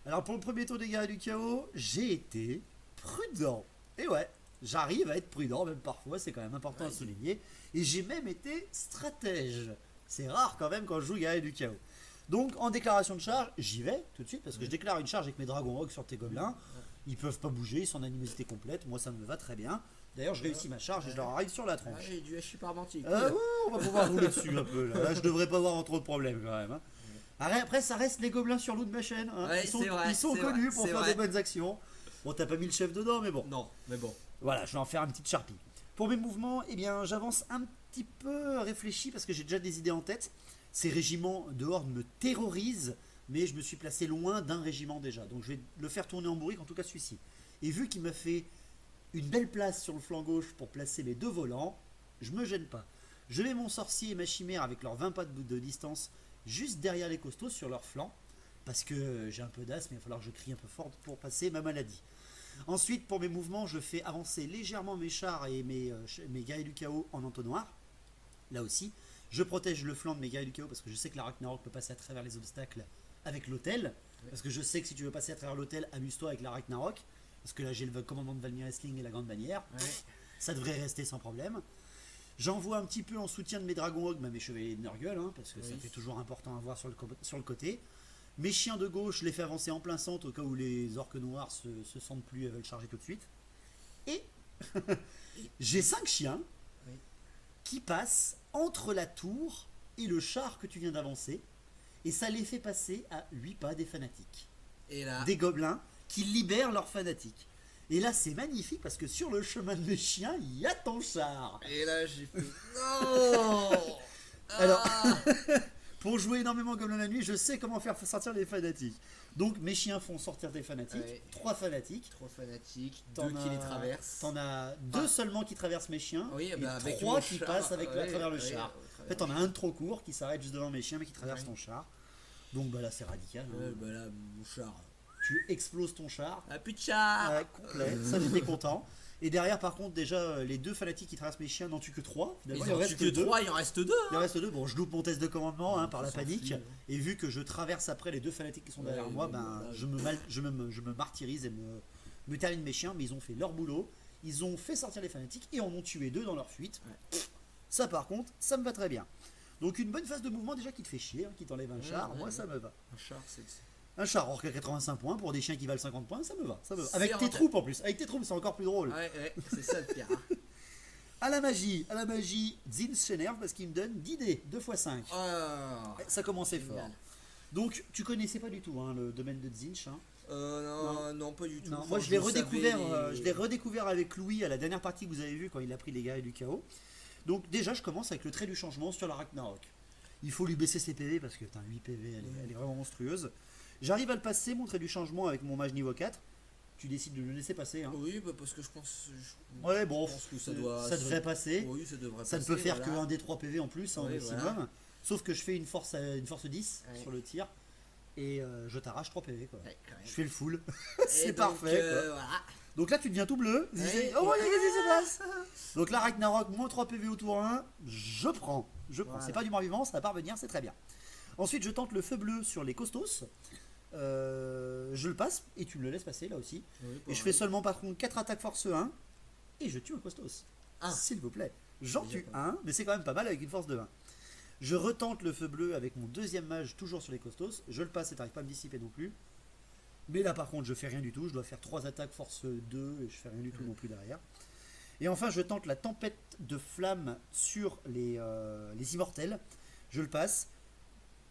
Speaker 4: Alors pour le premier tour des guerriers du chaos, j'ai été prudent. Et ouais, j'arrive à être prudent même parfois, c'est quand même important à souligner. Et j'ai même été stratège. C'est rare quand même quand je joue Guerrier du Chaos. Donc en déclaration de charge, j'y vais tout de suite parce que je déclare une charge avec mes dragons rogues sur tes gobelins. Ils peuvent pas bouger, ils sont en animosité complète. Moi ça me va très bien. D'ailleurs je réussis ma charge et je leur arrive sur la tronche.
Speaker 5: J'ai du hachis parmentier.
Speaker 4: Ouais, on va pouvoir rouler dessus un peu. Là, je devrais pas avoir trop de problèmes quand même. Hein. Après ça reste les gobelins sur l'eau de ma chaîne. Hein.
Speaker 5: Ouais,
Speaker 4: ils sont connus pour faire des bonnes actions. Bon t'as pas mis le chef dedans mais bon.
Speaker 5: Non, mais bon.
Speaker 4: Voilà, je vais en faire une petite charpie. Pour mes mouvements, eh bien, j'avance un petit peu réfléchi parce que j'ai déjà des idées en tête. Ces régiments de horde me terrorisent, mais je me suis placé loin d'un régiment déjà. Donc je vais le faire tourner en bourrique, en tout cas celui-ci. Et vu qu'il m'a fait une belle place sur le flanc gauche pour placer mes 2 volants, je me gêne pas. Je mets mon sorcier et ma chimère avec leurs 20 pas de distance juste derrière les costauds sur leur flanc. Parce que j'ai un peu d'asthme, il va falloir que je crie un peu fort pour passer ma maladie. Ensuite, pour mes mouvements, je fais avancer légèrement mes chars et mes guerriers du chaos en entonnoir. Là aussi, je protège le flanc de mes guerriers du chaos parce que je sais que la Ragnarok peut passer à travers les obstacles avec l'hôtel. Parce que je sais que si tu veux passer à travers l'hôtel, amuse-toi avec la Ragnarok. Parce que là, j'ai le commandement de Valmir Wrestling et la grande bannière. Ça devrait rester sans problème. J'envoie un petit peu en soutien de mes dragons hog, mes chevaliers de Nurgle, hein, parce que ça fait toujours important à voir sur le côté. Mes chiens de gauche, je les fais avancer en plein centre au cas où les orques noirs se sentent plus et veulent charger tout de suite. Et j'ai 5 chiens qui passent entre la tour et le char que tu viens d'avancer. Et ça les fait passer à 8 pas des fanatiques.
Speaker 5: Et là,
Speaker 4: Des gobelins qui libèrent leurs fanatiques. Et là c'est magnifique parce que sur le chemin de mes chiens, il y a ton char.
Speaker 5: et là j'ai fait non.
Speaker 4: Alors, pour jouer énormément Gobelin la nuit, je sais comment faire sortir les fanatiques. Donc mes chiens font sortir des fanatiques, 3 fanatiques.
Speaker 5: 3 fanatiques,
Speaker 4: T'en
Speaker 5: 2 qui
Speaker 4: as-
Speaker 5: les traversent.
Speaker 4: T'en as 2 seulement qui traversent mes chiens,
Speaker 5: Oui,
Speaker 4: et
Speaker 5: bah, avec
Speaker 4: 3
Speaker 5: mon
Speaker 4: qui
Speaker 5: char,
Speaker 4: passent avec, à travers le
Speaker 5: ouais,
Speaker 4: char.
Speaker 5: au
Speaker 4: En fait, t'en as un de trop court qui s'arrête juste devant mes chiens mais qui traverse ton char. Donc bah là c'est radical. Hein.
Speaker 5: Bah là, mon char.
Speaker 4: Tu exploses ton char.
Speaker 5: Ah, plus de char.
Speaker 4: Ouais, complet. Ça j'étais content. Et derrière par contre déjà les 2 fanatiques qui traversent mes chiens n'en tuent que 3.
Speaker 5: Il
Speaker 4: Finalement,
Speaker 5: en reste que 3, il en reste 2.
Speaker 4: Il en reste 2. Bon, je loupe mon test de commandement par la
Speaker 5: s'en
Speaker 4: panique.
Speaker 5: fout, hein.
Speaker 4: Et vu que je traverse après les 2 fanatiques qui sont derrière moi, je me martyrise et me termine mes chiens. Mais ils ont fait leur boulot. Ils ont fait sortir les fanatiques et en ont tué 2 dans leur fuite. Ça par contre, ça me va très bien. Donc une bonne phase de mouvement déjà qui te fait chier, hein, qui t'enlève un char. Moi ça me va.
Speaker 5: Un char, c'est.
Speaker 4: Un char orc à 85 points pour des chiens qui valent 50 points, ça me va.
Speaker 5: C'est
Speaker 4: Avec tes
Speaker 5: rentable.
Speaker 4: troupes en plus. Avec tes troupes, c'est encore plus drôle.
Speaker 5: Ouais, c'est ça le pire.
Speaker 4: À la magie, Zin s'énerve parce qu'il me donne 10 dés, 2 x 5.
Speaker 5: Oh,
Speaker 4: Ça commençait
Speaker 5: génial.
Speaker 4: fort. Donc, tu connaissais pas du tout hein, le domaine de Zinch. Hein.
Speaker 5: Non, pas du tout.
Speaker 4: Non,
Speaker 5: Enfin,
Speaker 4: moi, je l'ai
Speaker 5: savais
Speaker 4: redécouvert,
Speaker 5: les-
Speaker 4: je l'ai redécouvert avec Louis à la dernière partie que vous avez vue quand il a pris les guerriers du chaos. Donc, déjà, je commence avec le trait du changement sur la Ragnarok. Il faut lui baisser ses PV parce que 8 PV, elle est vraiment monstrueuse. J'arrive à le passer, mon trait du changement avec mon mage niveau 4. Tu décides de le laisser passer. Hein.
Speaker 5: Oui, bah parce que je pense.
Speaker 4: Ouais, bon,
Speaker 5: je pense que ça
Speaker 4: devrait passer.
Speaker 5: Oui, ça devrait
Speaker 4: Ça ne
Speaker 5: passer,
Speaker 4: peut faire
Speaker 5: voilà.
Speaker 4: que 1 des 3 PV en plus, hein, au
Speaker 5: Oui,
Speaker 4: maximum.
Speaker 5: voilà.
Speaker 4: Sauf que je fais une force 10
Speaker 5: Ouais.
Speaker 4: sur le tir. Et je t'arrache 3 PV. Quoi.
Speaker 5: Ouais, quand même.
Speaker 4: Je fais le full.
Speaker 5: Et
Speaker 4: C'est
Speaker 5: donc,
Speaker 4: parfait. Quoi.
Speaker 5: Voilà.
Speaker 4: Donc là, tu deviens tout bleu.
Speaker 5: Ouais,
Speaker 4: Oh,
Speaker 5: et-
Speaker 4: qu'est-ce qui se passe? Donc là, Ragnarok, moins 3 PV au tour 1. Je prends.
Speaker 5: Voilà.
Speaker 4: C'est pas du mort-vivant, ça va pas revenir, c'est très bien. Ensuite, je tente le feu bleu sur les costos. Je le passe et tu me le laisses passer là aussi.
Speaker 5: Oui,
Speaker 4: Et je fais seulement par contre 4 attaques force 1 et je tue un costos.
Speaker 5: Ah.
Speaker 4: S'il vous plaît. J'en
Speaker 5: Déjà
Speaker 4: tue
Speaker 5: pas
Speaker 4: un, mais c'est quand même pas mal avec une force de 1. Je retente le feu bleu avec mon deuxième mage toujours sur les costos. Je le passe et t'arrives pas à me dissiper non plus. Mais là par contre je fais rien du tout. Je dois faire 3 attaques force 2 et je fais rien du tout non plus derrière. Et enfin je tente la tempête de flamme sur les immortels. Je le passe.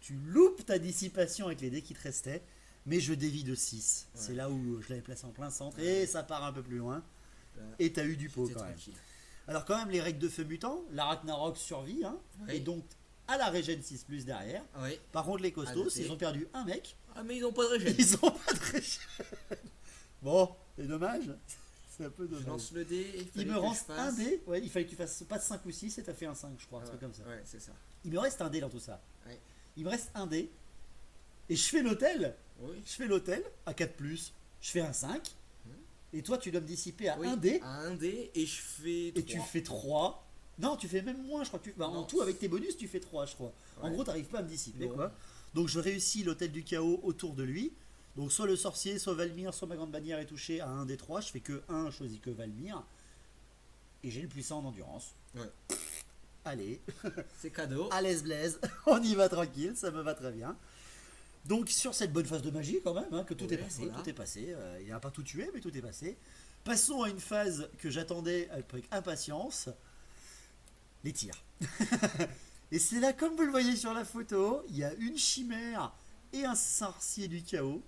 Speaker 4: Tu loupes ta dissipation avec les dés qui te restaient. Mais je dévie de 6.
Speaker 5: Ouais.
Speaker 4: C'est là où je l'avais placé en plein centre. Et ça part un peu plus loin. Et t'as eu du pot
Speaker 5: C'était
Speaker 4: quand même.
Speaker 5: tranquille.
Speaker 4: Alors quand même les règles de feu mutant, la Ragnarok survit. Hein,
Speaker 5: Oui.
Speaker 4: et donc à la régène 6 plus derrière.
Speaker 5: Oui.
Speaker 4: Par contre les costos,
Speaker 5: noter.
Speaker 4: ils ont perdu un mec.
Speaker 5: Ah, mais ils ont pas de régène.
Speaker 4: Ils ont pas de régène. Bon, c'est dommage. C'est un peu
Speaker 5: Je
Speaker 4: dommage.
Speaker 5: lance le dé.
Speaker 4: Il
Speaker 5: fallait
Speaker 4: me
Speaker 5: que
Speaker 4: reste
Speaker 5: je
Speaker 4: un
Speaker 5: fasse.
Speaker 4: dé. Ouais, il fallait que tu fasses pas 5 ou 6 et t'as fait un 5 je crois, un
Speaker 5: Ouais,
Speaker 4: truc comme ça.
Speaker 5: Ouais, c'est ça.
Speaker 4: Il me reste un dé dans tout ça.
Speaker 5: Ouais.
Speaker 4: Il me reste un dé. Et je fais l'hôtel.
Speaker 5: Oui.
Speaker 4: Je fais l'hôtel à 4+. Je fais un 5. Et toi tu dois me dissiper à
Speaker 5: Oui,
Speaker 4: un dé.
Speaker 5: à un dé et je fais.
Speaker 4: Et tu
Speaker 5: 3.
Speaker 4: fais 3. Non, tu fais même moins, je crois. En
Speaker 5: Non.
Speaker 4: tout, avec tes bonus, tu fais 3, je crois. En
Speaker 5: Ouais.
Speaker 4: gros, t'arrives pas à me dissiper,
Speaker 5: Non.
Speaker 4: quoi. Donc, je réussis l'hôtel du chaos autour de lui. Donc, soit le sorcier, soit Valmir, soit ma grande bannière est touché à un des 3. Je fais que 1, je choisis que Valmir. Et j'ai le puissant en endurance.
Speaker 5: Ouais.
Speaker 4: allez,
Speaker 5: C'est cadeau.
Speaker 4: à l'aise blaise, on y va tranquille, ça me va très bien. Donc sur cette bonne phase de magie quand même, hein, que tout
Speaker 5: Oui,
Speaker 4: est passé,
Speaker 5: voilà.
Speaker 4: tout est passé. Il n'a pas tout tué, mais tout est passé. Passons à une phase que j'attendais avec impatience, les tirs. Et c'est là, comme vous le voyez sur la photo, il y a une chimère et un sorcier du chaos.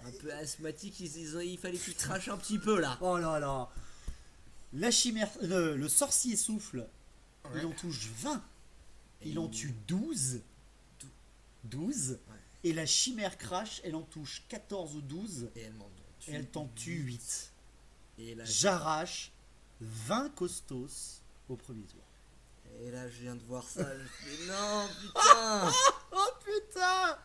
Speaker 5: Un peu asthmatique, il fallait qu'il crache un petit peu là.
Speaker 4: Oh là là. La chimère, le sorcier souffle, il en touche 20. Il en tue 12. 12. Et la chimère crash, elle en touche 14 ou 12.
Speaker 5: Et elle m'en
Speaker 4: Et elle t'en tue 8.
Speaker 5: Et là,
Speaker 4: J'arrache 20 costos au premier tour.
Speaker 5: et là, je viens de voir ça. Je fais non, putain.
Speaker 4: Oh putain.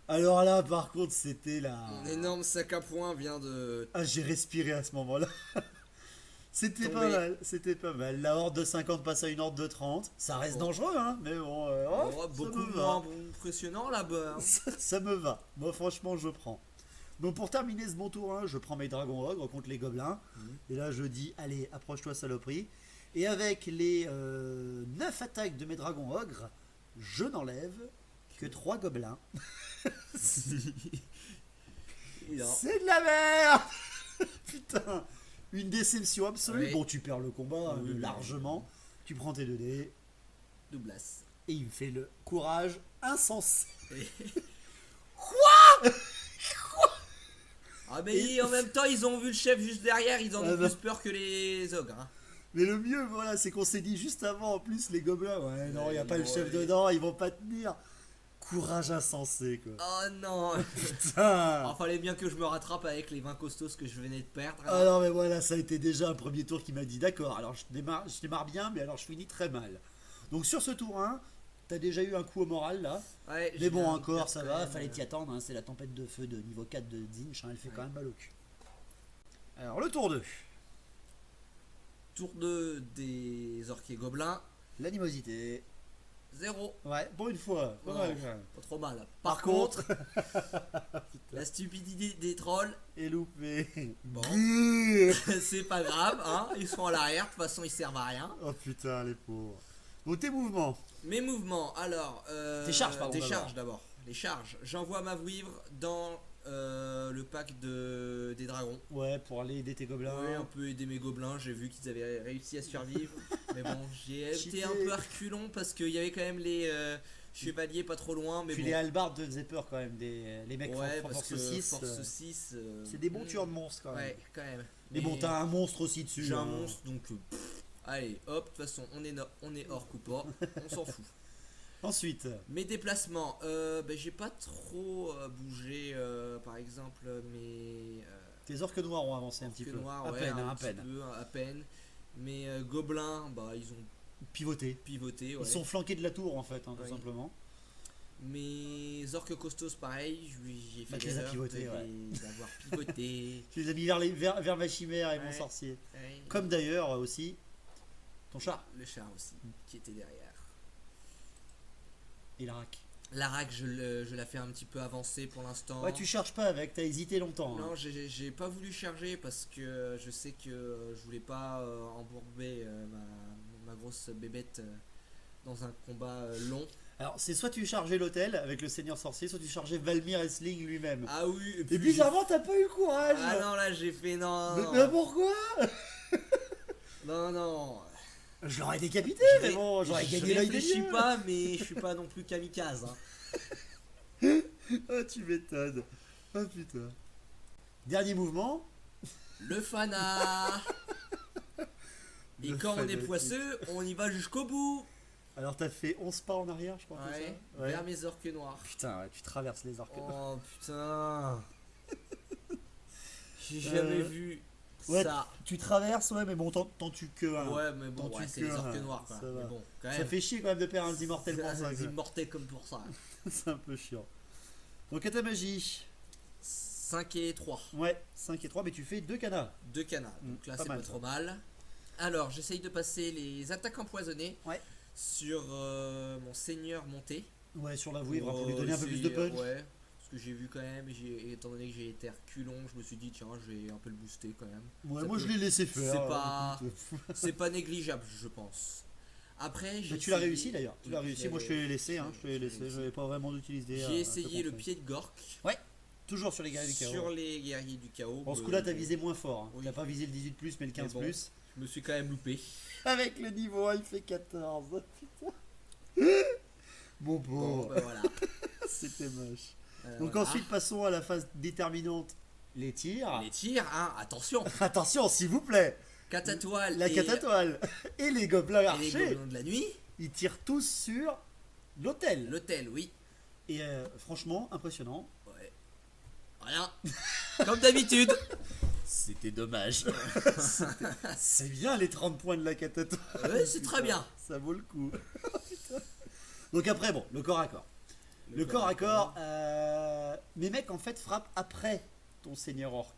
Speaker 4: Alors là, par contre, c'était la...
Speaker 5: Mon énorme sac à poing vient de.
Speaker 4: Ah, j'ai respiré à ce moment-là. C'était pas
Speaker 5: Tombé.
Speaker 4: mal, c'était pas mal. La horde de 50 passe à une horde de 30. Ça reste
Speaker 5: Bon.
Speaker 4: dangereux, hein, mais bon,
Speaker 5: Oh,
Speaker 4: ça
Speaker 5: beaucoup
Speaker 4: me
Speaker 5: moins
Speaker 4: va.
Speaker 5: impressionnant là-bas. Hein.
Speaker 4: Ça me va. Moi, franchement, je prends. Donc, pour terminer ce bon tour 1, je prends mes dragons ogres contre les gobelins. Et là, je dis, allez, approche-toi, saloperie. Et avec les 9 attaques de mes dragons ogres, je n'enlève que 3 gobelins.
Speaker 5: Et non.
Speaker 4: C'est de la merde. Putain, une déception absolue.
Speaker 5: Oui.
Speaker 4: Bon, tu perds le combat
Speaker 5: Oui, oui.
Speaker 4: largement. Tu prends tes 2 dés
Speaker 5: Douglas.
Speaker 4: et il me fait le courage insensé.
Speaker 5: Ah mais en même temps ils ont vu le chef juste derrière, ils en
Speaker 4: Ah
Speaker 5: ont
Speaker 4: bah.
Speaker 5: plus peur que les ogres. Hein.
Speaker 4: Mais le mieux, voilà, c'est qu'on s'est dit juste avant, en plus, les gobelins, ouais, non, il n'y a pas le
Speaker 5: Ouais.
Speaker 4: chef dedans, ils vont pas tenir. Courage insensé, quoi.
Speaker 5: Oh non.
Speaker 4: Putain.
Speaker 5: Il fallait bien que je me rattrape avec les 20 costos que je venais de perdre.
Speaker 4: Ah non, mais voilà, ça a été déjà un premier tour qui m'a dit, d'accord, alors je démarre bien, mais alors je finis très mal. Donc sur ce tour 1, t'as déjà eu un coup au moral, là.
Speaker 5: Ouais,
Speaker 4: Mais
Speaker 5: j'ai
Speaker 4: bon,
Speaker 5: un
Speaker 4: encore,
Speaker 5: perte
Speaker 4: ça
Speaker 5: quand
Speaker 4: va,
Speaker 5: même,
Speaker 4: fallait t'y attendre, hein, c'est la tempête de feu de niveau 4 de Zinch, hein, elle fait
Speaker 5: Ouais.
Speaker 4: quand même mal au cul. Alors, le tour 2,
Speaker 5: Tour 2 des orques et gobelins.
Speaker 4: l'animosité.
Speaker 5: 0.
Speaker 4: Ouais, pour une fois, pas
Speaker 5: Non.
Speaker 4: mal, quand même.
Speaker 5: Pas trop mal.
Speaker 4: Par contre,
Speaker 5: la stupidité des trolls,
Speaker 4: et loupé.
Speaker 5: Bon.
Speaker 4: Grrr.
Speaker 5: c'est pas grave, hein. Ils sont à l'arrière, de toute façon ils servent à rien.
Speaker 4: Oh putain, les pauvres. Bon, tes mouvements.
Speaker 5: Mes mouvements, alors.
Speaker 4: Tes charges, pardon,
Speaker 5: Des
Speaker 4: d'abord.
Speaker 5: charges d'abord. Les charges. J'envoie ma vouivre dans le pack des dragons.
Speaker 4: Ouais, pour aller aider tes gobelins.
Speaker 5: Ouais, un peu aider mes gobelins, j'ai vu qu'ils avaient réussi à survivre. Mais bon, j'ai été
Speaker 4: Cheaté.
Speaker 5: un peu à reculons parce qu'il y avait quand même les chevaliers pas trop loin. Mais
Speaker 4: Puis
Speaker 5: bon.
Speaker 4: les halbards te faisaient peur quand même, les mecs
Speaker 5: Ouais,
Speaker 4: force
Speaker 5: parce que
Speaker 4: 6.
Speaker 5: Force 6.
Speaker 4: C'est des bons tueurs de monstres quand même.
Speaker 5: Ouais, quand même.
Speaker 4: Mais bon, t'as un monstre aussi dessus.
Speaker 5: J'ai un
Speaker 4: hein.
Speaker 5: monstre donc. Allez, hop, de toute façon, on est hors ou pas, on s'en fout.
Speaker 4: Ensuite,
Speaker 5: Mes déplacements, j'ai pas trop bougé, par exemple, mes.
Speaker 4: tes orques noirs ont avancé un petit peu.
Speaker 5: Noirs,
Speaker 4: à
Speaker 5: ouais,
Speaker 4: peine,
Speaker 5: un
Speaker 4: hein, à
Speaker 5: petit
Speaker 4: peine.
Speaker 5: peu, à peine. Mes gobelins, ils ont
Speaker 4: Pivoté.
Speaker 5: pivoté. Ouais.
Speaker 4: Ils sont flanqués de la tour en fait, hein, tout
Speaker 5: Oui.
Speaker 4: simplement.
Speaker 5: Mes orques costos, pareil, j'ai fait
Speaker 4: Bah, tu les as
Speaker 5: l'erreur
Speaker 4: pivotés,
Speaker 5: de
Speaker 4: ouais.
Speaker 5: les avoir pivotés.
Speaker 4: Tu les as mis vers ma chimère et mon
Speaker 5: Ouais.
Speaker 4: sorcier.
Speaker 5: Ouais.
Speaker 4: Comme d'ailleurs aussi ton char
Speaker 5: Le char aussi, qui était derrière.
Speaker 4: et la rack.
Speaker 5: La rack, je la fais un petit peu avancer pour l'instant.
Speaker 4: Ouais, tu charges pas avec, t'as hésité longtemps.
Speaker 5: Non,
Speaker 4: hein.
Speaker 5: j'ai pas voulu charger parce que je sais que je voulais pas embourber ma grosse bébête dans un combat long.
Speaker 4: Alors, c'est soit tu chargeais l'hôtel avec le seigneur sorcier, soit tu chargeais Valmir Esling lui-même.
Speaker 5: Ah oui,
Speaker 4: Et bizarrement, t'as pas eu le courage.
Speaker 5: Ah non, là j'ai fait non.
Speaker 4: Mais pourquoi?
Speaker 5: Non.
Speaker 4: Je l'aurais décapité, mais bon, j'aurais
Speaker 5: Je
Speaker 4: gagné l'œil des
Speaker 5: réfléchis
Speaker 4: yeux.
Speaker 5: pas, mais je suis pas non plus kamikaze. Hein.
Speaker 4: Ah, tu m'étonnes. Oh putain. Dernier mouvement.
Speaker 5: Le fana. Et
Speaker 4: Le
Speaker 5: quand on est
Speaker 4: fanatique.
Speaker 5: poisseux, on y va jusqu'au bout.
Speaker 4: Alors, t'as fait 11 pas en arrière, je crois. c'est
Speaker 5: Ouais,
Speaker 4: ça ouais.
Speaker 5: vers mes orques noirs.
Speaker 4: Putain, ouais, tu traverses les orques.
Speaker 5: Oh putain. J'ai jamais vu
Speaker 4: ouais,
Speaker 5: ça.
Speaker 4: Tu traverses, ouais, mais bon, t'en tues que un.
Speaker 5: Ouais, mais bon,
Speaker 4: T'en
Speaker 5: ouais,
Speaker 4: tues
Speaker 5: c'est les
Speaker 4: que
Speaker 5: orques
Speaker 4: un,
Speaker 5: noirs quoi.
Speaker 4: ça
Speaker 5: Mais
Speaker 4: va.
Speaker 5: bon, quand
Speaker 4: Ça
Speaker 5: même.
Speaker 4: fait chier quand même de perdre un immortel pour ça.
Speaker 5: C'est
Speaker 4: quoi.
Speaker 5: immortel comme pour ça.
Speaker 4: C'est un peu chiant. Donc, à ta magie.
Speaker 5: 5 et 3.
Speaker 4: Ouais, 5 et 3, mais tu fais 2 canas.
Speaker 5: 2 canards. Donc là,
Speaker 4: pas
Speaker 5: c'est
Speaker 4: mal,
Speaker 5: pas
Speaker 4: ça.
Speaker 5: trop mal. Alors, j'essaye de passer les attaques empoisonnées
Speaker 4: Ouais.
Speaker 5: sur mon seigneur monté.
Speaker 4: Ouais, sur la vouivre, pour lui donner un peu plus de
Speaker 5: essayer,
Speaker 4: punch.
Speaker 5: Ouais. Parce que j'ai vu quand même, et étant donné que j'ai été reculon, je me suis dit tiens, je vais un peu le booster quand même.
Speaker 4: Ouais,
Speaker 5: Ça
Speaker 4: moi
Speaker 5: peut-
Speaker 4: je l'ai laissé faire.
Speaker 5: c'est pas-
Speaker 4: écoute.
Speaker 5: C'est pas négligeable, je pense. Après,
Speaker 4: Mais tu l'as réussi d'ailleurs. Tu l'as
Speaker 5: Oui,
Speaker 4: réussi. Moi je te l'ai laissé. Hein. Je te l'ai laissé.
Speaker 5: réussi.
Speaker 4: Je n'avais pas vraiment d'utiliser.
Speaker 5: J'ai essayé le pied de Gork
Speaker 4: Toujours sur les guerriers du chaos.
Speaker 5: sur les guerriers du chaos.
Speaker 4: Bon, ce coup-là, t'as visé moins fort. Hein.
Speaker 5: Oui.
Speaker 4: T'as pas visé le 18+, mais le 15+.
Speaker 5: bon. Je me suis quand même loupé.
Speaker 4: Avec le niveau 1, il fait 14. Putain. Bon,
Speaker 5: Bon, bah voilà.
Speaker 4: c'était moche. Donc
Speaker 5: Voilà.
Speaker 4: ensuite, passons à la phase déterminante. Les tirs.
Speaker 5: Les tirs, hein, attention.
Speaker 4: Attention, s'il vous plaît.
Speaker 5: Catatoile
Speaker 4: La
Speaker 5: et,
Speaker 4: catatoile. Et les gobelins
Speaker 5: et les
Speaker 4: archers.
Speaker 5: gobelins de la nuit.
Speaker 4: Ils tirent tous sur l'hôtel.
Speaker 5: L'hôtel, oui.
Speaker 4: Et franchement, impressionnant.
Speaker 5: Ouais. Rien. Comme d'habitude.
Speaker 4: C'était dommage. C'est bien les 30 points de la catatoile.
Speaker 5: Ouais, c'est très bien.
Speaker 4: Ça vaut le coup. Putain. Donc après, bon, le corps à corps. Le corps à corps, mes mecs en fait frappent après ton seigneur orc.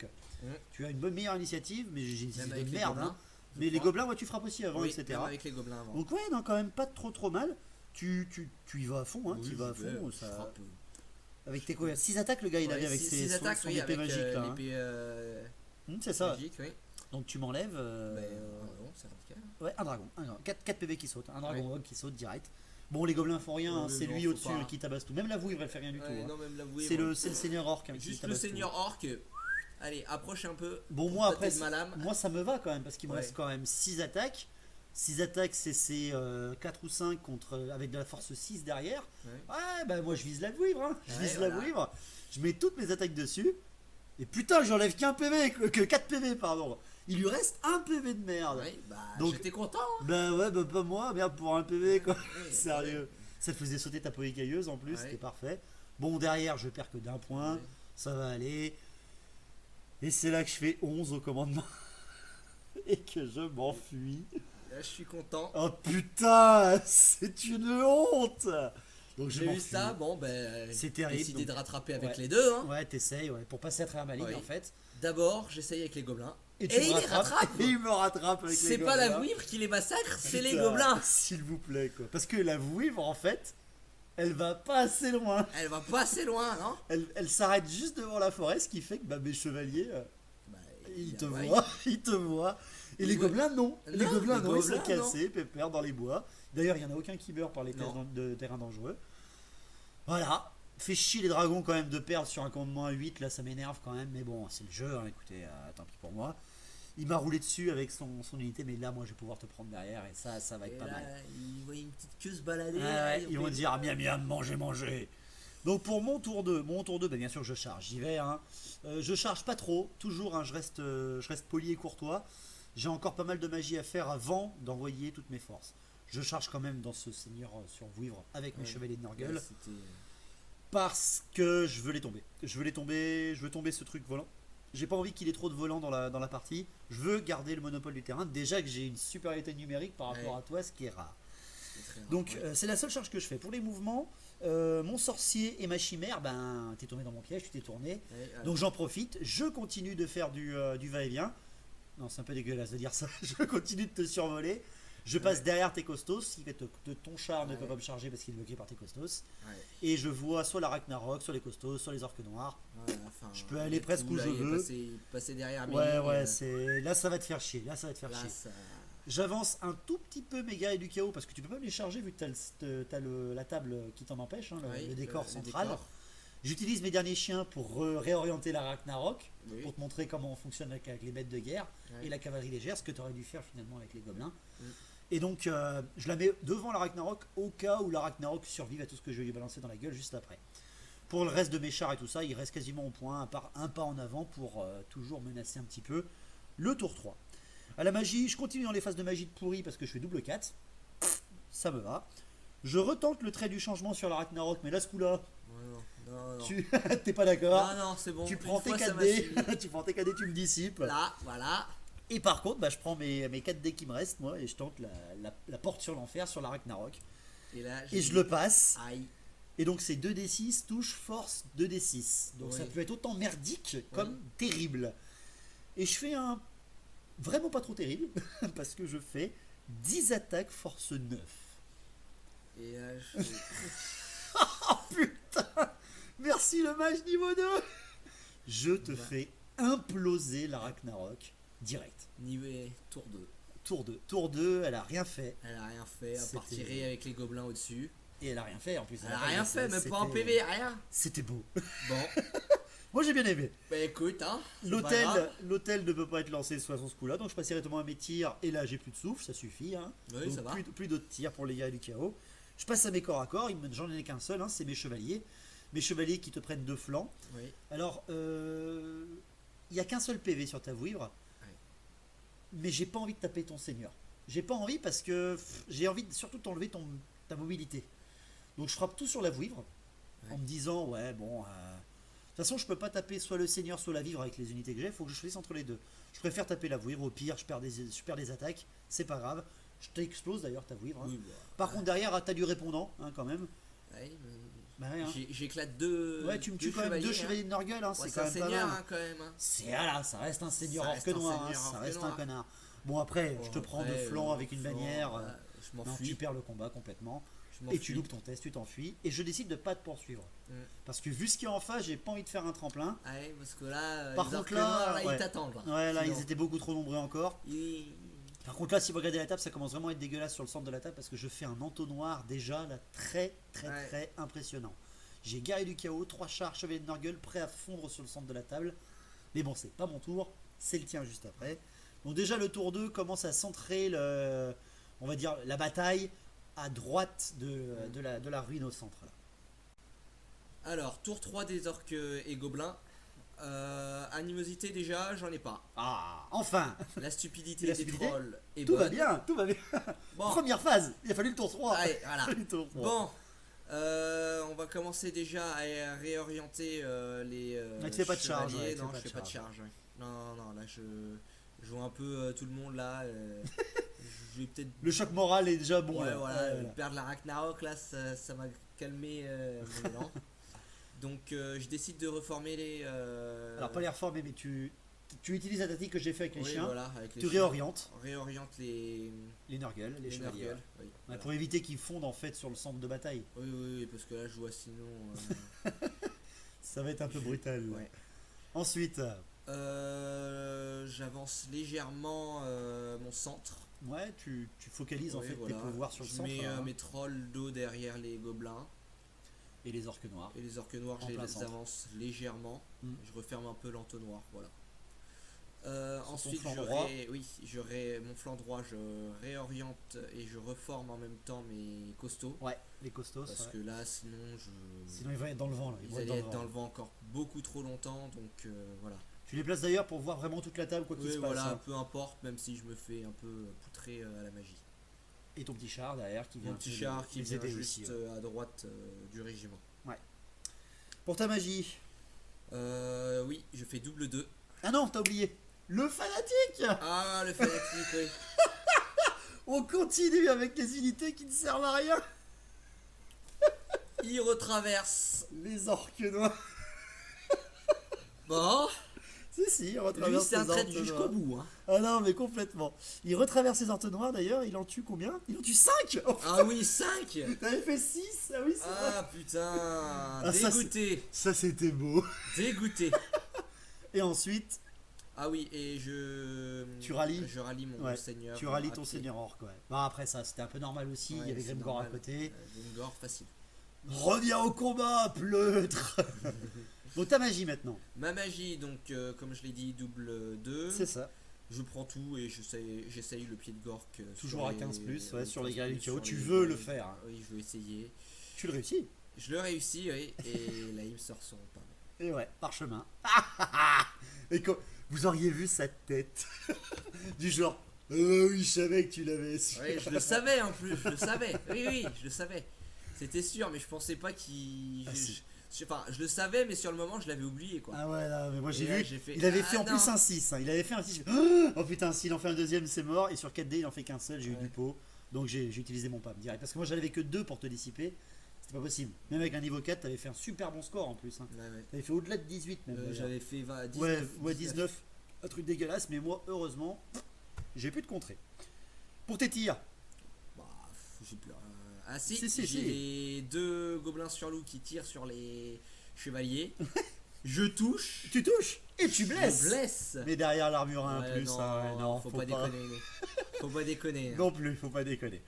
Speaker 4: Tu as une bonne meilleure initiative, mais j'ai une
Speaker 5: Même
Speaker 4: initiative
Speaker 5: avec
Speaker 4: de
Speaker 5: les
Speaker 4: merde.
Speaker 5: gobelins,
Speaker 4: Hein.
Speaker 5: je
Speaker 4: Mais les
Speaker 5: crois.
Speaker 4: gobelins, ouais, tu frappes aussi avant,
Speaker 5: Oui,
Speaker 4: etc.
Speaker 5: même avec les gobelins avant.
Speaker 4: Donc ouais, non, quand même pas trop mal. Tu y vas à fond, hein,
Speaker 5: Oui,
Speaker 4: tu y vas à
Speaker 5: j'y vais,
Speaker 4: fond.
Speaker 5: je
Speaker 4: Ça...
Speaker 5: frappe.
Speaker 4: Avec tes combien 6 attaques, le gars il
Speaker 5: Ouais,
Speaker 4: avait avec
Speaker 5: six-
Speaker 4: ses
Speaker 5: six attaques,
Speaker 4: son
Speaker 5: oui,
Speaker 4: épée
Speaker 5: avec
Speaker 4: magique là. Hein.
Speaker 5: l'épée
Speaker 4: C'est ça.
Speaker 5: magique, oui.
Speaker 4: Donc tu m'enlèves.
Speaker 5: Non, c'est radical.
Speaker 4: Ouais, un dragon. 4 PV qui saute. Un dragon
Speaker 5: Ouais.
Speaker 4: ogre qui saute direct. Bon, les gobelins font rien, hein,
Speaker 5: Oui,
Speaker 4: c'est
Speaker 5: non,
Speaker 4: lui
Speaker 5: faut
Speaker 4: au-dessus
Speaker 5: pas.
Speaker 4: qui tabasse tout. Même la vouivre, elle fait rien du tout.
Speaker 5: Ouais,
Speaker 4: Hein.
Speaker 5: non, même l'avouer.
Speaker 4: C'est
Speaker 5: bon.
Speaker 4: le seigneur orc hein, qui
Speaker 5: Juste le
Speaker 4: tabasse tout.
Speaker 5: seigneur orc. Allez, approche un peu.
Speaker 4: Bon,
Speaker 5: pour
Speaker 4: moi
Speaker 5: tâter
Speaker 4: après,
Speaker 5: de malame.
Speaker 4: moi ça me va quand même parce qu'il me
Speaker 5: Ouais.
Speaker 4: reste quand même 6 attaques. 6 attaques, c'est 4 ou 5 contre, avec de la force 6 derrière.
Speaker 5: Ouais.
Speaker 4: Ouais, bah moi je vise la vouivre. Hein. Je
Speaker 5: Ouais,
Speaker 4: vise
Speaker 5: voilà.
Speaker 4: la vouivre. Je mets toutes mes attaques dessus. Et putain, j'enlève qu'un PV, que 4 PV, pardon. Il lui reste un PV de merde.
Speaker 5: Ouais, bah,
Speaker 4: Donc-
Speaker 5: j'étais content. Hein.
Speaker 4: Bah ouais, bah pas moi, merde pour un PV quoi.
Speaker 5: Ouais,
Speaker 4: Sérieux. Ça te faisait sauter ta polycailleuse en plus,
Speaker 5: Ouais.
Speaker 4: c'était parfait. Bon, derrière, je perds que d'un point.
Speaker 5: Ouais.
Speaker 4: Ça va aller. Et c'est là que je fais 11 au commandement. Et que je m'enfuis.
Speaker 5: Là, je suis content.
Speaker 4: Oh putain, c'est une honte. Donc je
Speaker 5: J'ai vu
Speaker 4: m'enfuis.
Speaker 5: ça, bon, ben.
Speaker 4: C'est terrible,
Speaker 5: Décidé
Speaker 4: donc-
Speaker 5: de rattraper avec
Speaker 4: Ouais.
Speaker 5: les deux. Hein.
Speaker 4: Ouais, t'essayes, ouais, pour passer à travers ma ligne
Speaker 5: Oui.
Speaker 4: en fait.
Speaker 5: D'abord, j'essaye avec les gobelins.
Speaker 4: Et tu
Speaker 5: Et
Speaker 4: me
Speaker 5: il les
Speaker 4: rattrapes.
Speaker 5: rattrape.
Speaker 4: Et il me rattrape avec les
Speaker 5: C'est pas la
Speaker 4: gobelins.
Speaker 5: vouivre qui les massacre, c'est les
Speaker 4: Putain,
Speaker 5: gobelins.
Speaker 4: S'il vous plaît, quoi. Parce que la vouivre, en fait, elle va pas assez loin.
Speaker 5: Elle va pas assez loin, non?
Speaker 4: Elle s'arrête juste devant la forêt, ce qui fait que bah, mes chevaliers,
Speaker 5: Bah,
Speaker 4: ils te
Speaker 5: ouais.
Speaker 4: voient, ils te voient. Et les
Speaker 5: Ouais.
Speaker 4: gobelins, non. Les
Speaker 5: Non,
Speaker 4: gobelins,
Speaker 5: les
Speaker 4: non, ils sont
Speaker 5: gobelins,
Speaker 4: cassés, pépères dans les bois. D'ailleurs, il y en a aucun qui meurt par les
Speaker 5: Non.
Speaker 4: terrains dangereux. Voilà. Fait chier les dragons quand même de perdre sur un commandement à 8, là ça m'énerve quand même, mais bon, c'est le jeu, hein, écoutez, tant pis pour moi. Il m'a roulé dessus avec son unité, mais là moi je vais pouvoir te prendre derrière et ça va être
Speaker 5: Et
Speaker 4: pas
Speaker 5: là,
Speaker 4: mal.
Speaker 5: ils voient une petite queue se balader.
Speaker 4: Ah
Speaker 5: là,
Speaker 4: ouais, ils vont
Speaker 5: fait-
Speaker 4: dire miam miam, manger. Donc pour mon tour 2, bah, bien sûr je charge, j'y vais. Hein. Je charge pas trop, toujours, hein, je reste poli et courtois. J'ai encore pas mal de magie à faire avant d'envoyer toutes mes forces. Je charge quand même dans ce seigneur sur Vouivre avec mes
Speaker 5: Ouais.
Speaker 4: chevaliers de Nurgle.
Speaker 5: Ouais, c'était-
Speaker 4: Parce que je veux les tomber. Je veux tomber ce truc volant. J'ai pas envie qu'il ait trop de volants dans la partie. Je veux garder le monopole du terrain. Déjà que j'ai une supériorité numérique par rapport
Speaker 5: Ouais.
Speaker 4: à toi, ce qui est rare.
Speaker 5: c'était très rare,
Speaker 4: Donc
Speaker 5: ouais.
Speaker 4: c'est la seule charge que je fais. Pour les mouvements, mon sorcier et ma chimère, ben t'es tombé dans mon piège, tu t'es tourné.
Speaker 5: Ouais,
Speaker 4: Donc j'en profite. Je continue de faire du va-et-vient. Non, c'est un peu dégueulasse de dire ça. Je continue de te survoler. Je passe
Speaker 5: Ouais.
Speaker 4: derrière tes costos, ce qui fait que ton char ne peut
Speaker 5: Ouais.
Speaker 4: pas me charger parce qu'il est bloqué par tes costos.
Speaker 5: ouais.
Speaker 4: Et je vois soit la Ragnarok, soit les costos, soit les orques noirs.
Speaker 5: Voilà, enfin,
Speaker 4: Je peux aller
Speaker 5: et
Speaker 4: presque
Speaker 5: tout,
Speaker 4: où
Speaker 5: là,
Speaker 4: je
Speaker 5: il est
Speaker 4: veux.
Speaker 5: Passé derrière
Speaker 4: Ouais,
Speaker 5: Amélie,
Speaker 4: c'est là ça va te faire chier. Là ça va te faire
Speaker 5: là,
Speaker 4: chier.
Speaker 5: ça-
Speaker 4: J'avance un tout petit peu mes guerriers du chaos parce que tu peux pas me les charger vu que t'as la table qui t'en empêche, hein,
Speaker 5: oui,
Speaker 4: le décor
Speaker 5: le
Speaker 4: central.
Speaker 5: décor.
Speaker 4: J'utilise mes derniers chiens pour réorienter la Ragnarok,
Speaker 5: Oui.
Speaker 4: pour te montrer comment on fonctionne avec les bêtes de guerre
Speaker 5: Ouais.
Speaker 4: et la cavalerie légère, ce que tu aurais dû faire finalement avec les gobelins.
Speaker 5: Mm.
Speaker 4: Et donc je la mets devant la Ragnarok au cas où la Ragnarok survive à tout ce que je vais lui balancer dans la gueule juste après. Pour le reste de mes chars et tout ça, il reste quasiment au point, à part un pas en avant pour toujours menacer un petit peu le tour 3. À la magie, je continue dans les phases de magie de pourri parce que je fais double 4. Ça me va. Je retente le trait du changement sur la Ragnarok, mais là ce coup-là,
Speaker 5: Ouais, non.
Speaker 4: tu t'es pas d'accord.
Speaker 5: Non, c'est bon.
Speaker 4: Tu
Speaker 5: Une
Speaker 4: prends tes
Speaker 5: fois, ça m'a
Speaker 4: 4D,
Speaker 5: suffi.
Speaker 4: tu prends tes 4D, tu me dissipes.
Speaker 5: Là, voilà.
Speaker 4: Et par contre, bah, je prends mes 4D qui me restent, moi, et je tente la porte sur l'enfer sur la Ragnarok.
Speaker 5: Et là,
Speaker 4: Et je le passe.
Speaker 5: Aïe.
Speaker 4: Et donc c'est 2D6, touche force 2D6. Donc
Speaker 5: Oui.
Speaker 4: ça peut être autant merdique comme terrible. Et je fais un vraiment pas trop terrible, parce que je fais 10 attaques force 9.
Speaker 5: Et là, je...
Speaker 4: Oh putain! Merci le mage niveau 2. Je te
Speaker 5: Bah.
Speaker 4: fais imploser la Ragnarok direct.
Speaker 5: Niveau tour 2.
Speaker 4: Tour 2. Tour 2, elle a rien fait.
Speaker 5: Elle a rien fait, à part
Speaker 4: C'était-
Speaker 5: tirer avec les gobelins au-dessus.
Speaker 4: Et elle a rien fait en plus.
Speaker 5: Elle a rien fait, même pas en
Speaker 4: C'était-
Speaker 5: PV, rien.
Speaker 4: C'était beau.
Speaker 5: Bon,
Speaker 4: Moi j'ai bien aimé.
Speaker 5: bah écoute, hein. c'est pas grave.
Speaker 4: L'hôtel ne peut pas être lancé soit sur ce coup-là, donc je passe directement à mes tirs. Et là j'ai plus de souffle, ça suffit. Hein.
Speaker 5: Oui,
Speaker 4: Donc,
Speaker 5: ça va.
Speaker 4: plus d'autres tirs pour les gars du chaos. Je passe à mes corps à corps, j'en ai qu'un seul, hein, c'est mes chevaliers. Mes chevaliers qui te prennent deux flancs.
Speaker 5: Oui.
Speaker 4: Alors, il n'y a qu'un seul PV sur ta vouivre.
Speaker 5: Ouais.
Speaker 4: Mais j'ai pas envie de taper ton seigneur. J'ai pas envie parce que j'ai envie surtout de t'enlever ta mobilité. Donc je frappe tout sur la vouivre.
Speaker 5: Ouais.
Speaker 4: En me disant, ouais, bon. De toute façon, je peux pas taper soit le seigneur, soit la vivre avec les unités que j'ai. Il faut que je choisisse entre les deux. Je préfère taper la vouivre. Au pire, je perds des attaques. C'est pas grave. Je t'explose d'ailleurs ta vouivre. Hein.
Speaker 5: Oui, bah,
Speaker 4: Par contre, derrière, t'as du répondant, hein, quand même.
Speaker 5: ouais,
Speaker 4: Bah ouais, hein.
Speaker 5: j'éclate deux.
Speaker 4: Ouais, tu me tues quand même deux chevaliers de Norgueul, hein,
Speaker 5: Ouais,
Speaker 4: c'est
Speaker 5: c'est
Speaker 4: quand
Speaker 5: un
Speaker 4: même pas
Speaker 5: seigneur,
Speaker 4: mal.
Speaker 5: hein, quand même. Hein.
Speaker 4: C'est voilà, ça reste un seigneur
Speaker 5: Ça
Speaker 4: orque
Speaker 5: reste un
Speaker 4: noir, hein,
Speaker 5: seigneur
Speaker 4: ça
Speaker 5: orque
Speaker 4: reste un
Speaker 5: noir.
Speaker 4: connard. Bon après, je te
Speaker 5: Bon,
Speaker 4: prends de
Speaker 5: après,
Speaker 4: flanc avec une
Speaker 5: flanc,
Speaker 4: bannière,
Speaker 5: je
Speaker 4: non,
Speaker 5: m'enfuis.
Speaker 4: tu perds le combat complètement,
Speaker 5: Je
Speaker 4: et tu
Speaker 5: m'enfuis.
Speaker 4: loupes ton test, tu t'enfuis, et je décide de pas te poursuivre.
Speaker 5: Mm.
Speaker 4: Parce que vu ce qu'il y a en face, j'ai pas envie de faire un tremplin.
Speaker 5: Ouais, parce que là,
Speaker 4: Par
Speaker 5: les
Speaker 4: contre,
Speaker 5: orques
Speaker 4: là,
Speaker 5: noirs, là,
Speaker 4: ouais.
Speaker 5: ils t'attendent. Là.
Speaker 4: Ouais, là,
Speaker 5: Sinon,
Speaker 4: ils étaient beaucoup trop nombreux encore.
Speaker 5: ils-
Speaker 4: Par contre, là, si vous regardez la table, ça commence vraiment à être dégueulasse sur le centre de la table, parce que je fais un entonnoir déjà, là, très, très,
Speaker 5: Ouais.
Speaker 4: très impressionnant. J'ai guerrier du chaos, 3 chars, chevalier de Norgueul, prêts à fondre sur le centre de la table. Mais bon, c'est pas mon tour, c'est le tien juste après. Donc déjà, le tour 2 commence à centrer, on va dire, la bataille à droite de la ruine au centre. Là.
Speaker 5: Alors, tour 3 des orques et gobelins. Animosité déjà, j'en ai pas.
Speaker 4: Ah, enfin
Speaker 5: La stupidité
Speaker 4: La
Speaker 5: des
Speaker 4: stupidité
Speaker 5: trolls est
Speaker 4: Tout va
Speaker 5: bonne.
Speaker 4: bien, tout va bien.
Speaker 5: Bon,
Speaker 4: Première phase, il a fallu le tour 3.
Speaker 5: allez, voilà.
Speaker 4: Il a fallu le tour 3.
Speaker 5: Bon, on va commencer déjà à réorienter les
Speaker 4: Ah, tu fais pas de charge,
Speaker 5: chevaliers.
Speaker 4: ouais, tu
Speaker 5: Non,
Speaker 4: fais
Speaker 5: je
Speaker 4: pas
Speaker 5: fais
Speaker 4: de
Speaker 5: pas de charge. Ouais. Non, non, là je vois un peu tout le monde là. Je vais peut-être.
Speaker 4: Le choc moral est déjà bon.
Speaker 5: Ouais,
Speaker 4: là.
Speaker 5: voilà,
Speaker 4: Ouais, voilà.
Speaker 5: perdre la Ragnarok là, ça m'a calmé mon élan. Donc je décide de reformer les.
Speaker 4: Alors pas les reformer, mais tu utilises la tactique que j'ai fait avec les
Speaker 5: oui,
Speaker 4: chiens.
Speaker 5: voilà, avec les
Speaker 4: Tu
Speaker 5: chiens.
Speaker 4: réorientes
Speaker 5: Réoriente les
Speaker 4: les Norgueul, les chevaliers.
Speaker 5: Nurgle,
Speaker 4: Ouais.
Speaker 5: oui,
Speaker 4: Ouais,
Speaker 5: voilà.
Speaker 4: pour éviter qu'ils fondent en fait sur le centre de bataille.
Speaker 5: Oui, oui, oui, parce que là je vois sinon.
Speaker 4: Ça va être un peu brutal.
Speaker 5: Ouais.
Speaker 4: Ensuite,
Speaker 5: J'avance légèrement mon centre.
Speaker 4: ouais, tu focalises en
Speaker 5: Ouais,
Speaker 4: fait
Speaker 5: voilà.
Speaker 4: tes pouvoirs sur le
Speaker 5: Je
Speaker 4: centre.
Speaker 5: mets
Speaker 4: hein.
Speaker 5: mes trolls d'eau derrière les gobelins.
Speaker 4: Et les orques noirs.
Speaker 5: Et les orques noirs,
Speaker 4: En
Speaker 5: je
Speaker 4: plein
Speaker 5: les
Speaker 4: centre.
Speaker 5: avance légèrement.
Speaker 4: Mm.
Speaker 5: Je referme un peu l'entonnoir, voilà.
Speaker 4: Sur
Speaker 5: Ensuite,
Speaker 4: ton flanc droit.
Speaker 5: mon flanc droit, je réoriente et je reforme en même temps mes costauds.
Speaker 4: Ouais, les costos.
Speaker 5: Parce
Speaker 4: ouais.
Speaker 5: que là, sinon,
Speaker 4: Sinon ils vont être dans le vent. Là. Ils
Speaker 5: ils
Speaker 4: vont être
Speaker 5: allaient
Speaker 4: dans
Speaker 5: être
Speaker 4: le
Speaker 5: dans
Speaker 4: vent.
Speaker 5: le vent encore beaucoup trop longtemps. Donc voilà.
Speaker 4: Tu les places d'ailleurs pour voir vraiment toute la table, quoi qu'il
Speaker 5: Oui,
Speaker 4: se passe.
Speaker 5: voilà,
Speaker 4: hein.
Speaker 5: peu importe, même si je me fais un peu poutrer à la magie.
Speaker 4: Et ton petit char derrière qui vient
Speaker 5: Mon petit
Speaker 4: te-
Speaker 5: char qui
Speaker 4: les
Speaker 5: vient
Speaker 4: aider
Speaker 5: juste
Speaker 4: aussi. Ouais.
Speaker 5: à droite du régiment.
Speaker 4: Pour ta magie.
Speaker 5: Oui, je fais double 2.
Speaker 4: Ah non, t'as oublié. Le fanatique.
Speaker 5: Ah, le fanatique, oui.
Speaker 4: On continue avec les unités qui ne servent à rien.
Speaker 5: Il retraverse.
Speaker 4: Les orques noirs.
Speaker 5: Bon,
Speaker 4: Si, il
Speaker 5: lui,
Speaker 4: retraverse
Speaker 5: c'est un
Speaker 4: les
Speaker 5: trait
Speaker 4: orques
Speaker 5: jusqu'au
Speaker 4: noirs.
Speaker 5: bout. Hein.
Speaker 4: Ah non, mais complètement. Il retraverse les orques noirs d'ailleurs, il en tue combien? Il en tue 5. Oh,
Speaker 5: Ah oui, 5.
Speaker 4: t'avais fait 6. Ah oui, c'est vrai.
Speaker 5: Ah putain,
Speaker 4: Ah, ça,
Speaker 5: dégoûté,
Speaker 4: Ça, c'était beau.
Speaker 5: dégoûté.
Speaker 4: Et ensuite,
Speaker 5: Ah oui, et je
Speaker 4: Tu rallies
Speaker 5: mon
Speaker 4: Ouais,
Speaker 5: seigneur.
Speaker 4: tu rallies
Speaker 5: à
Speaker 4: ton
Speaker 5: pied.
Speaker 4: seigneur orc, ouais. Bah après ça, c'était un peu normal aussi, il y
Speaker 5: Ouais,
Speaker 4: avait
Speaker 5: c'est
Speaker 4: Grimgor à
Speaker 5: normal.
Speaker 4: côté.
Speaker 5: Grimgor, facile.
Speaker 4: Reviens au combat, pleutre. Donc ta magie maintenant.
Speaker 5: Ma magie, donc comme je l'ai dit, double 2.
Speaker 4: C'est ça.
Speaker 5: Je prends tout et j'essaye le pied de Gork.
Speaker 4: Toujours
Speaker 5: sur
Speaker 4: à
Speaker 5: les-
Speaker 4: 15 plus, ouais, sur les
Speaker 5: 15
Speaker 4: guerriers du
Speaker 5: plus,
Speaker 4: chaos.
Speaker 5: sur
Speaker 4: Tu
Speaker 5: les
Speaker 4: veux le
Speaker 5: guerriers-
Speaker 4: faire, hein.
Speaker 5: Oui, je veux essayer.
Speaker 4: Tu le réussis.
Speaker 5: Je le réussis, oui, et là il me sort son pas.
Speaker 4: Et ouais, parchemin. Et vous auriez vu sa tête. Du genre, oui, je savais que tu l'avais.
Speaker 5: Oui, je le savais en plus, je le savais. Oui, oui, je le savais. C'était sûr, mais je pensais pas qu'il.
Speaker 4: Ah, si.
Speaker 5: Enfin, je le savais, mais sur le moment, je l'avais oublié, quoi.
Speaker 4: Ah ouais, là, mais moi j'ai
Speaker 5: Et là,
Speaker 4: vu.
Speaker 5: j'ai fait,
Speaker 4: Il avait
Speaker 5: ah,
Speaker 4: fait en
Speaker 5: non.
Speaker 4: plus un 6. Hein. Il avait fait un 6. Oh putain, s'il en fait un deuxième, c'est mort. Et sur 4D, il en fait qu'un seul. J'ai eu
Speaker 5: Ouais.
Speaker 4: du pot. Donc j'ai utilisé mon PAM direct. Parce que moi j'avais que 2 pour te dissiper. C'était pas possible. Même avec un niveau 4, t'avais fait un super bon score en plus. Hein.
Speaker 5: Ouais, ouais.
Speaker 4: T'avais fait au-delà de 18 même. d'ailleurs.
Speaker 5: J'avais fait 20, 19.
Speaker 4: Ouais, 19. Un truc dégueulasse. Mais moi, heureusement, j'ai pu te contrer. Pour tes tirs.
Speaker 5: Bah, j'ai plus. Ah si,
Speaker 4: Si,
Speaker 5: j'ai les 2 gobelins sur loup qui tirent sur chevalier. Je touche.
Speaker 4: Tu touches et tu blesses.
Speaker 5: Je blesse.
Speaker 4: Mais derrière l'armure à 1
Speaker 5: Ouais,
Speaker 4: plus,
Speaker 5: non,
Speaker 4: hein, ouais, non,
Speaker 5: faut pas déconner. Faut pas déconner.
Speaker 4: Non plus, faut pas déconner.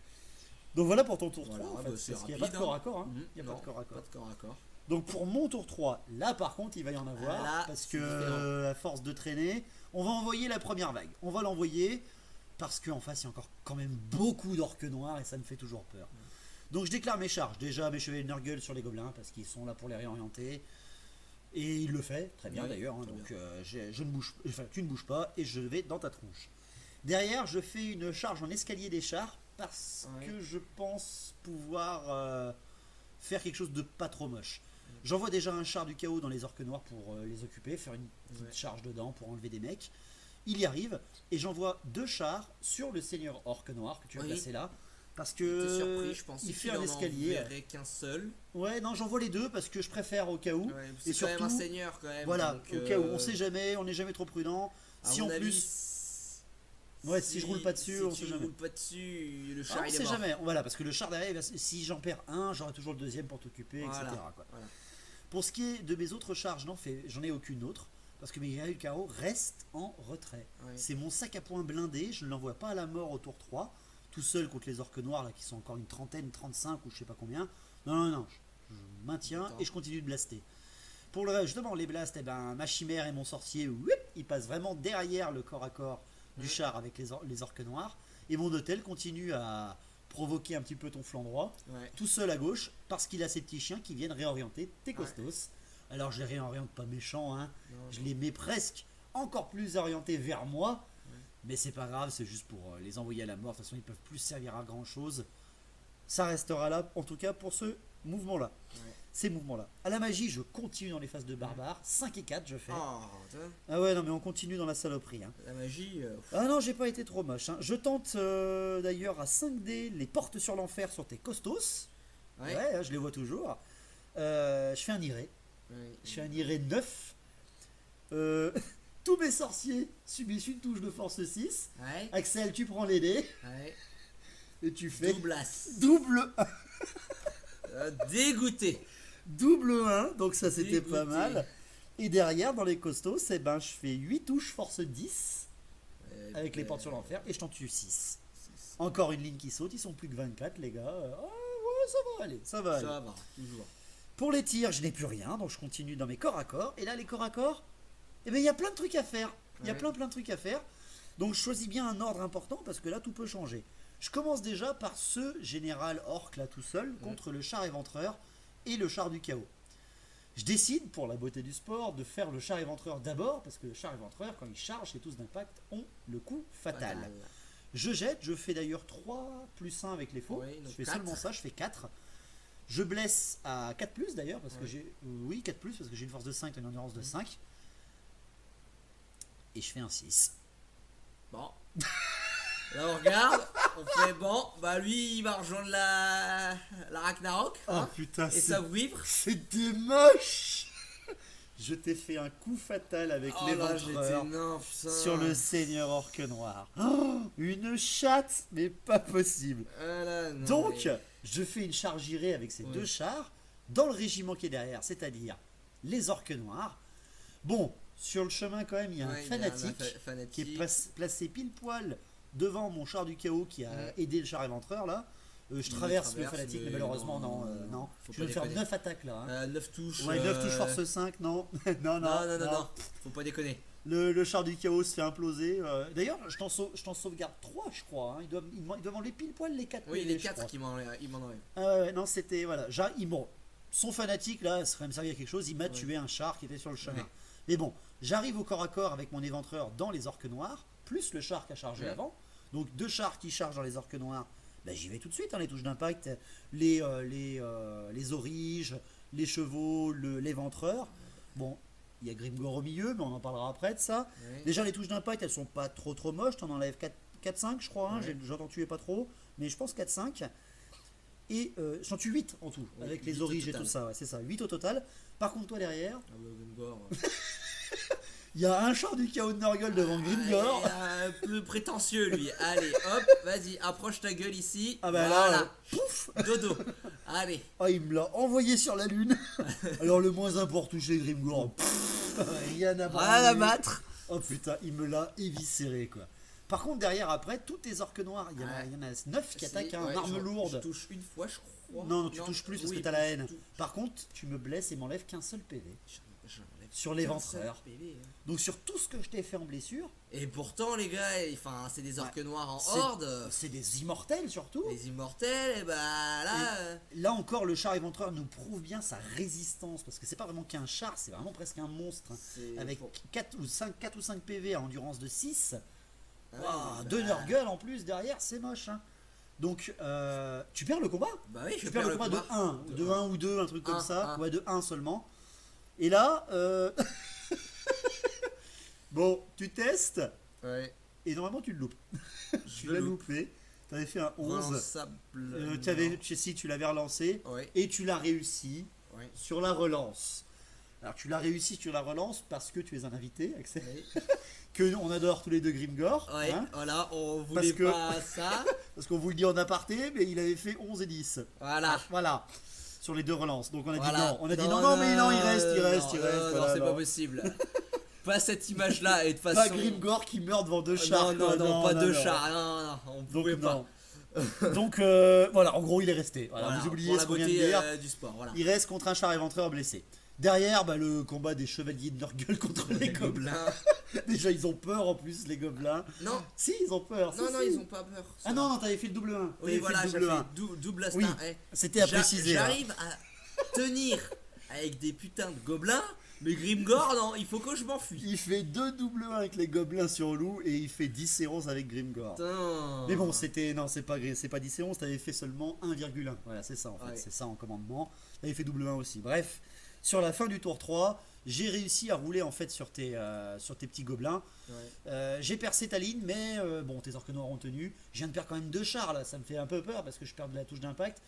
Speaker 4: Donc voilà pour ton tour
Speaker 5: Voilà,
Speaker 4: 3 en
Speaker 5: bah,
Speaker 4: fait,
Speaker 5: c'est
Speaker 4: parce qu'il n'y a pas de
Speaker 5: rapide,
Speaker 4: corps à corps. Hein.
Speaker 5: Mhm.
Speaker 4: Il n'y a
Speaker 5: Non,
Speaker 4: pas de corps à corps.
Speaker 5: Pas de corps à corps.
Speaker 4: Donc pour mon tour 3, là par contre il va y en avoir,
Speaker 5: Là,
Speaker 4: parce
Speaker 5: c'est
Speaker 4: que
Speaker 5: différent.
Speaker 4: à force de traîner, on va envoyer la première vague. On va l'envoyer parce qu'en face il y a encore quand même beaucoup d'orques noirs et ça me fait toujours peur. Donc je déclare mes charges, déjà mes chevaliers de Nurgle sur les gobelins parce qu'ils sont là pour les réorienter. Et il le fait, très bien
Speaker 5: Oui,
Speaker 4: d'ailleurs, hein,
Speaker 5: très
Speaker 4: donc
Speaker 5: bien.
Speaker 4: je ne bouge, enfin, tu ne bouges pas et je vais dans ta tronche. Derrière je fais une charge en escalier des chars parce
Speaker 5: Ouais.
Speaker 4: que je pense pouvoir faire quelque chose de pas trop moche. J'envoie déjà un char du chaos dans les orques noirs pour les occuper, faire une petite
Speaker 5: Ouais.
Speaker 4: charge dedans pour enlever des mecs. Il y arrive et j'envoie 2 chars sur le seigneur orque noir que tu as
Speaker 5: Oui.
Speaker 4: placé là. Parce
Speaker 5: J'étais
Speaker 4: que
Speaker 5: surpris, je pensais
Speaker 4: il fait
Speaker 5: qu'il
Speaker 4: un
Speaker 5: en
Speaker 4: escalier.
Speaker 5: enverrait qu'un seul.
Speaker 4: Ouais, non, j'envoie les 2 parce que je préfère au cas où.
Speaker 5: Ouais,
Speaker 4: Et
Speaker 5: c'est quand même un
Speaker 4: surtout,
Speaker 5: seigneur quand même.
Speaker 4: Voilà,
Speaker 5: donc,
Speaker 4: au cas où, on sait jamais, on n'est jamais trop prudent.
Speaker 5: à
Speaker 4: Si
Speaker 5: mon
Speaker 4: en
Speaker 5: avis,
Speaker 4: plus, ouais, si je roule pas dessus,
Speaker 5: si
Speaker 4: on
Speaker 5: tu
Speaker 4: sait jamais.
Speaker 5: roules pas dessus, le
Speaker 4: Ah,
Speaker 5: char
Speaker 4: on
Speaker 5: il est
Speaker 4: sait
Speaker 5: mort.
Speaker 4: jamais, voilà, parce que le char derrière, si j'en perds un, j'aurai toujours le deuxième pour t'occuper,
Speaker 5: Voilà,
Speaker 4: etc. quoi.
Speaker 5: voilà.
Speaker 4: Pour ce qui est de mes autres charges, j'en ai aucune autre, parce que mes guerriers du carreau restent en retrait.
Speaker 5: Ouais.
Speaker 4: C'est mon sac à poing blindé, je ne l'envoie pas à la mort au tour 3, tout seul contre les orques noirs, là, qui sont encore une trentaine, 35 ou je sais pas combien. Non, je maintiens
Speaker 5: D'accord.
Speaker 4: et je continue de blaster. Pour le reste, justement, les blasts, eh ben, ma chimère et mon sorcier, ils passent vraiment derrière le corps à corps du
Speaker 5: Ouais.
Speaker 4: char avec les orques noirs, et mon hôtel continue à provoquer un petit peu ton flanc droit,
Speaker 5: Ouais.
Speaker 4: tout seul à gauche, parce qu'il a ces petits chiens qui viennent réorienter tes costos. Alors je les réoriente pas méchants, hein.
Speaker 5: Non,
Speaker 4: Je
Speaker 5: non.
Speaker 4: les mets presque encore plus orientés vers moi,
Speaker 5: Ouais.
Speaker 4: mais c'est pas grave, c'est juste pour les envoyer à la mort. De toute façon, ils peuvent plus servir à grand chose. Ça restera là, en tout cas pour ce mouvement-là.
Speaker 5: Ouais.
Speaker 4: Ces mouvements-là. À la magie, je continue dans les phases de barbares. 5 et 4, je fais.
Speaker 5: Oh, putain,
Speaker 4: Ah ouais, non, mais on continue dans la saloperie. Hein.
Speaker 5: la magie.
Speaker 4: Ah non, j'ai pas été trop moche. Hein. Je tente d'ailleurs à 5D les portes sur l'enfer sur tes costos.
Speaker 5: Ouais.
Speaker 4: Ouais, hein, je les vois toujours. Je fais un iré.
Speaker 5: Ouais.
Speaker 4: Je fais un iré 9. Tous mes sorciers subissent une touche de force 6.
Speaker 5: Ouais.
Speaker 4: Axel, tu prends les dés
Speaker 5: Ouais.
Speaker 4: et tu fais
Speaker 5: Doublas.
Speaker 4: double
Speaker 5: Dégoûté.
Speaker 4: double 1. Donc ça, c'était pas
Speaker 5: Dégoûté.
Speaker 4: mal. Et derrière, dans les costos, eh ben, je fais 8 touches force 10 avec les portes sur l'enfer et je t'en tue 6. Encore une ligne qui saute, ils sont plus que 24, les gars. Ah ouais, ça va aller, ça va aller.
Speaker 5: Ça va, toujours.
Speaker 4: Pour les tirs, je n'ai plus rien, donc je continue dans mes corps à corps. Et là, les corps à corps, eh ben, il y a plein de trucs à faire. Il y a
Speaker 5: Ouais.
Speaker 4: plein de trucs à faire. Donc je choisis bien un ordre important parce que là, tout peut changer. Je commence déjà par ce général orc là tout seul contre le char éventreur et le char du chaos. Je décide, pour la beauté du sport, de faire le char éventreur d'abord parce que le char éventreur, quand il charge, les tous d'impact ont le coup fatal. Je jette, je fais d'ailleurs 3 plus 1 avec les faux.
Speaker 5: Oui,
Speaker 4: Je
Speaker 5: donc
Speaker 4: fais
Speaker 5: 4.
Speaker 4: seulement ça, je fais 4. Je blesse à 4 plus d'ailleurs, parce que
Speaker 5: Ouais.
Speaker 4: j'ai. Oui, 4 plus, parce que j'ai une force de 5 et une endurance de 5. Et je fais un 6.
Speaker 5: Bon. Là on regarde, on fait bon, bah lui il va rejoindre la Ragnarok, hein,
Speaker 4: putain,
Speaker 5: et ça vivre.
Speaker 4: c'était moche. Je t'ai fait un coup fatal avec
Speaker 5: Oh là j'étais
Speaker 4: l'éventreur
Speaker 5: non putain.
Speaker 4: sur le seigneur orque noir. Oh, une chatte, mais pas possible.
Speaker 5: Ah là, non,
Speaker 4: Donc,
Speaker 5: mais-
Speaker 4: je fais une charge irée avec ces
Speaker 5: Ouais.
Speaker 4: 2 chars dans le régiment qui est derrière, c'est-à-dire les orques noirs. Bon, sur le chemin quand même, il y a
Speaker 5: Ouais,
Speaker 4: un
Speaker 5: il y
Speaker 4: fanatique qui est
Speaker 5: fanatique.
Speaker 4: placé pile poil devant mon char du chaos qui a
Speaker 5: Ouais.
Speaker 4: aidé le char éventreur là. Je
Speaker 5: Il
Speaker 4: traverse le
Speaker 5: traverse,
Speaker 4: fanatique, mais
Speaker 5: mais
Speaker 4: malheureusement non.
Speaker 5: non,
Speaker 4: non.
Speaker 5: faut
Speaker 4: Je
Speaker 5: pas
Speaker 4: vais faire
Speaker 5: déconner.
Speaker 4: 9 attaques là. Hein.
Speaker 5: 9 touches.
Speaker 4: Ouais, 9 touches force 5, non. non.
Speaker 5: Non, faut pas déconner.
Speaker 4: Le char du chaos se fait imploser. D'ailleurs, je t'en sauvegarde 3, je crois. Hein. Il doit m'enlever pile poil les 4
Speaker 5: Oui,
Speaker 4: PV,
Speaker 5: les
Speaker 4: je
Speaker 5: 4
Speaker 4: crois.
Speaker 5: qui m'en enlèvent.
Speaker 4: Ouais, non, c'était. Voilà. Bon, son fanatique, là, ça serait me servir à quelque chose. Il m'a
Speaker 5: Ouais.
Speaker 4: tué un char qui était sur le chemin.
Speaker 5: Ouais.
Speaker 4: Mais bon, j'arrive au corps à corps avec mon éventreur dans les orques noirs, plus le char qui a chargé
Speaker 5: Ouais.
Speaker 4: avant. Donc, 2 chars qui chargent dans les orques noirs. Bah, j'y vais tout de suite, hein, les touches d'impact, les origes, les chevaux, l'éventreur. Bon, il y a Grimgor au milieu, mais on en parlera après de ça.
Speaker 5: Ouais.
Speaker 4: Déjà, les touches d'impact, elles sont pas trop moches. T'en enlèves 4-5, je crois. Hein.
Speaker 5: Ouais.
Speaker 4: J'entends tuer pas trop, mais je pense 4-5. Et j'en tue 8 en tout,
Speaker 5: Oui,
Speaker 4: avec les
Speaker 5: 8 au
Speaker 4: origes et
Speaker 5: total.
Speaker 4: tout ça. Ouais, c'est ça, 8 au total. Par contre, toi derrière,
Speaker 5: Ah bah, Grimgor.
Speaker 4: il y a un char du chaos de Nurgle devant Grimgor.
Speaker 5: Plus prétentieux lui. Allez, hop, vas-y, approche ta gueule ici.
Speaker 4: Ah bah
Speaker 5: voilà.
Speaker 4: là, pouf.
Speaker 5: Dodo. Allez.
Speaker 4: Ah, il me l'a envoyé sur la lune. Alors le moins important touché Grimgor. Rien à
Speaker 5: Rien à
Speaker 4: branler.
Speaker 5: battre.
Speaker 4: Oh putain, il me l'a éviscéré quoi. Par contre derrière après, tous tes orques noirs, il y en a 9 qui attaquent
Speaker 5: Ouais,
Speaker 4: arme
Speaker 5: je
Speaker 4: lourde.
Speaker 5: touche une fois, je crois.
Speaker 4: Non, tu touches plus parce
Speaker 5: oui,
Speaker 4: que t'as la haine.
Speaker 5: tout-
Speaker 4: Par contre, tu me blesses et m'enlèves qu'un seul PV.
Speaker 5: j'enlève
Speaker 4: Sur
Speaker 5: qu'un
Speaker 4: l'éventreur.
Speaker 5: seul PV, hein.
Speaker 4: Donc sur tout ce que je t'ai fait en blessure,
Speaker 5: Et pourtant, les gars, enfin, c'est des orques noirs en
Speaker 4: c'est-
Speaker 5: horde.
Speaker 4: c'est des immortels surtout.
Speaker 5: Les immortels, et bah là.
Speaker 4: Là encore, le char éventreur nous prouve bien sa résistance parce que c'est pas vraiment qu'un char, c'est vraiment presque un monstre.
Speaker 5: c'est
Speaker 4: Avec
Speaker 5: pour-
Speaker 4: 4 ou 5 PV à endurance de 6.
Speaker 5: Ah,
Speaker 4: Waouh,
Speaker 5: bah,
Speaker 4: deux Nurgle en plus derrière, c'est moche. Hein. Donc, tu perds le combat.
Speaker 5: Bah oui, je
Speaker 4: Tu perds le combat de 1, de 1 ou 2, un truc comme
Speaker 5: Un,
Speaker 4: ça.
Speaker 5: un.
Speaker 4: Ouais, de 1 seulement. Et là, bon, tu testes
Speaker 5: Ouais.
Speaker 4: et normalement tu le loupes.
Speaker 5: Je
Speaker 4: Tu
Speaker 5: le
Speaker 4: l'as
Speaker 5: loupe.
Speaker 4: loupé. Tu avais fait un 11.
Speaker 5: Relançable.
Speaker 4: Si tu l'avais relancé
Speaker 5: Ouais.
Speaker 4: et tu l'as réussi
Speaker 5: Ouais.
Speaker 4: sur la relance. Alors tu l'as réussi sur la relance parce que tu es un invité, Axel.
Speaker 5: Ouais.
Speaker 4: Que on adore tous les deux Grimgor.
Speaker 5: Ouais,
Speaker 4: Hein,
Speaker 5: voilà, on
Speaker 4: Parce
Speaker 5: voulait
Speaker 4: que-
Speaker 5: pas ça.
Speaker 4: parce qu'on vous le dit en aparté, mais il avait fait 11 et 10.
Speaker 5: Voilà.
Speaker 4: Voilà. Sur les deux relances. Donc on a dit
Speaker 5: Voilà.
Speaker 4: non. On a dit non, mais non, il reste.
Speaker 5: Non,
Speaker 4: Voilà,
Speaker 5: non, c'est
Speaker 4: non.
Speaker 5: pas possible. Pas cette image-là, et de toute
Speaker 4: Pas
Speaker 5: façon.
Speaker 4: Grimgor qui meurt devant deux chars.
Speaker 5: Non, non,
Speaker 4: quoi.
Speaker 5: non, pas deux
Speaker 4: non.
Speaker 5: chars. Non, non, on
Speaker 4: Donc
Speaker 5: pouvait pas.
Speaker 4: non. Donc voilà, en gros il est resté. Voilà,
Speaker 5: Voilà,
Speaker 4: vous oubliez
Speaker 5: pour
Speaker 4: ce
Speaker 5: la
Speaker 4: qu'on vient de
Speaker 5: beauté
Speaker 4: dire.
Speaker 5: du sport, voilà.
Speaker 4: Il reste contre un char éventreur blessé. Derrière, bah, le combat des chevaliers de Nurgle contre les gobelins. Déjà, ils ont peur en plus, les gobelins.
Speaker 5: Non,
Speaker 4: Si, ils ont peur. si,
Speaker 5: non, non,
Speaker 4: si.
Speaker 5: ils ont pas peur.
Speaker 4: Ah non, non, t'avais fait le double 1.
Speaker 5: Oui, voilà, j'ai fait double instinct.
Speaker 4: Oui,
Speaker 5: Eh,
Speaker 4: c'était à préciser. hein.
Speaker 5: J'arrive à tenir avec des putains de gobelins, mais Grimgor, non, il faut que je m'enfuis.
Speaker 4: Il fait 2 double 1 avec les gobelins sur loup et il fait 10 et 11 avec Grimgor.
Speaker 5: Putain.
Speaker 4: Mais bon, c'était. Non, c'est pas 10 et 11, t'avais fait seulement 1,1. Voilà, c'est ça en fait.
Speaker 5: Ouais.
Speaker 4: C'est ça en commandement. T'avais fait double 1 aussi. Bref, sur la fin du tour 3, j'ai réussi à rouler en fait sur tes petits gobelins.
Speaker 5: Ouais.
Speaker 4: J'ai percé ta ligne, mais bon, tes orques noirs ont tenu. Je viens de perdre quand même 2 chars là, ça me fait un peu peur parce que je perds de la touche d'impact.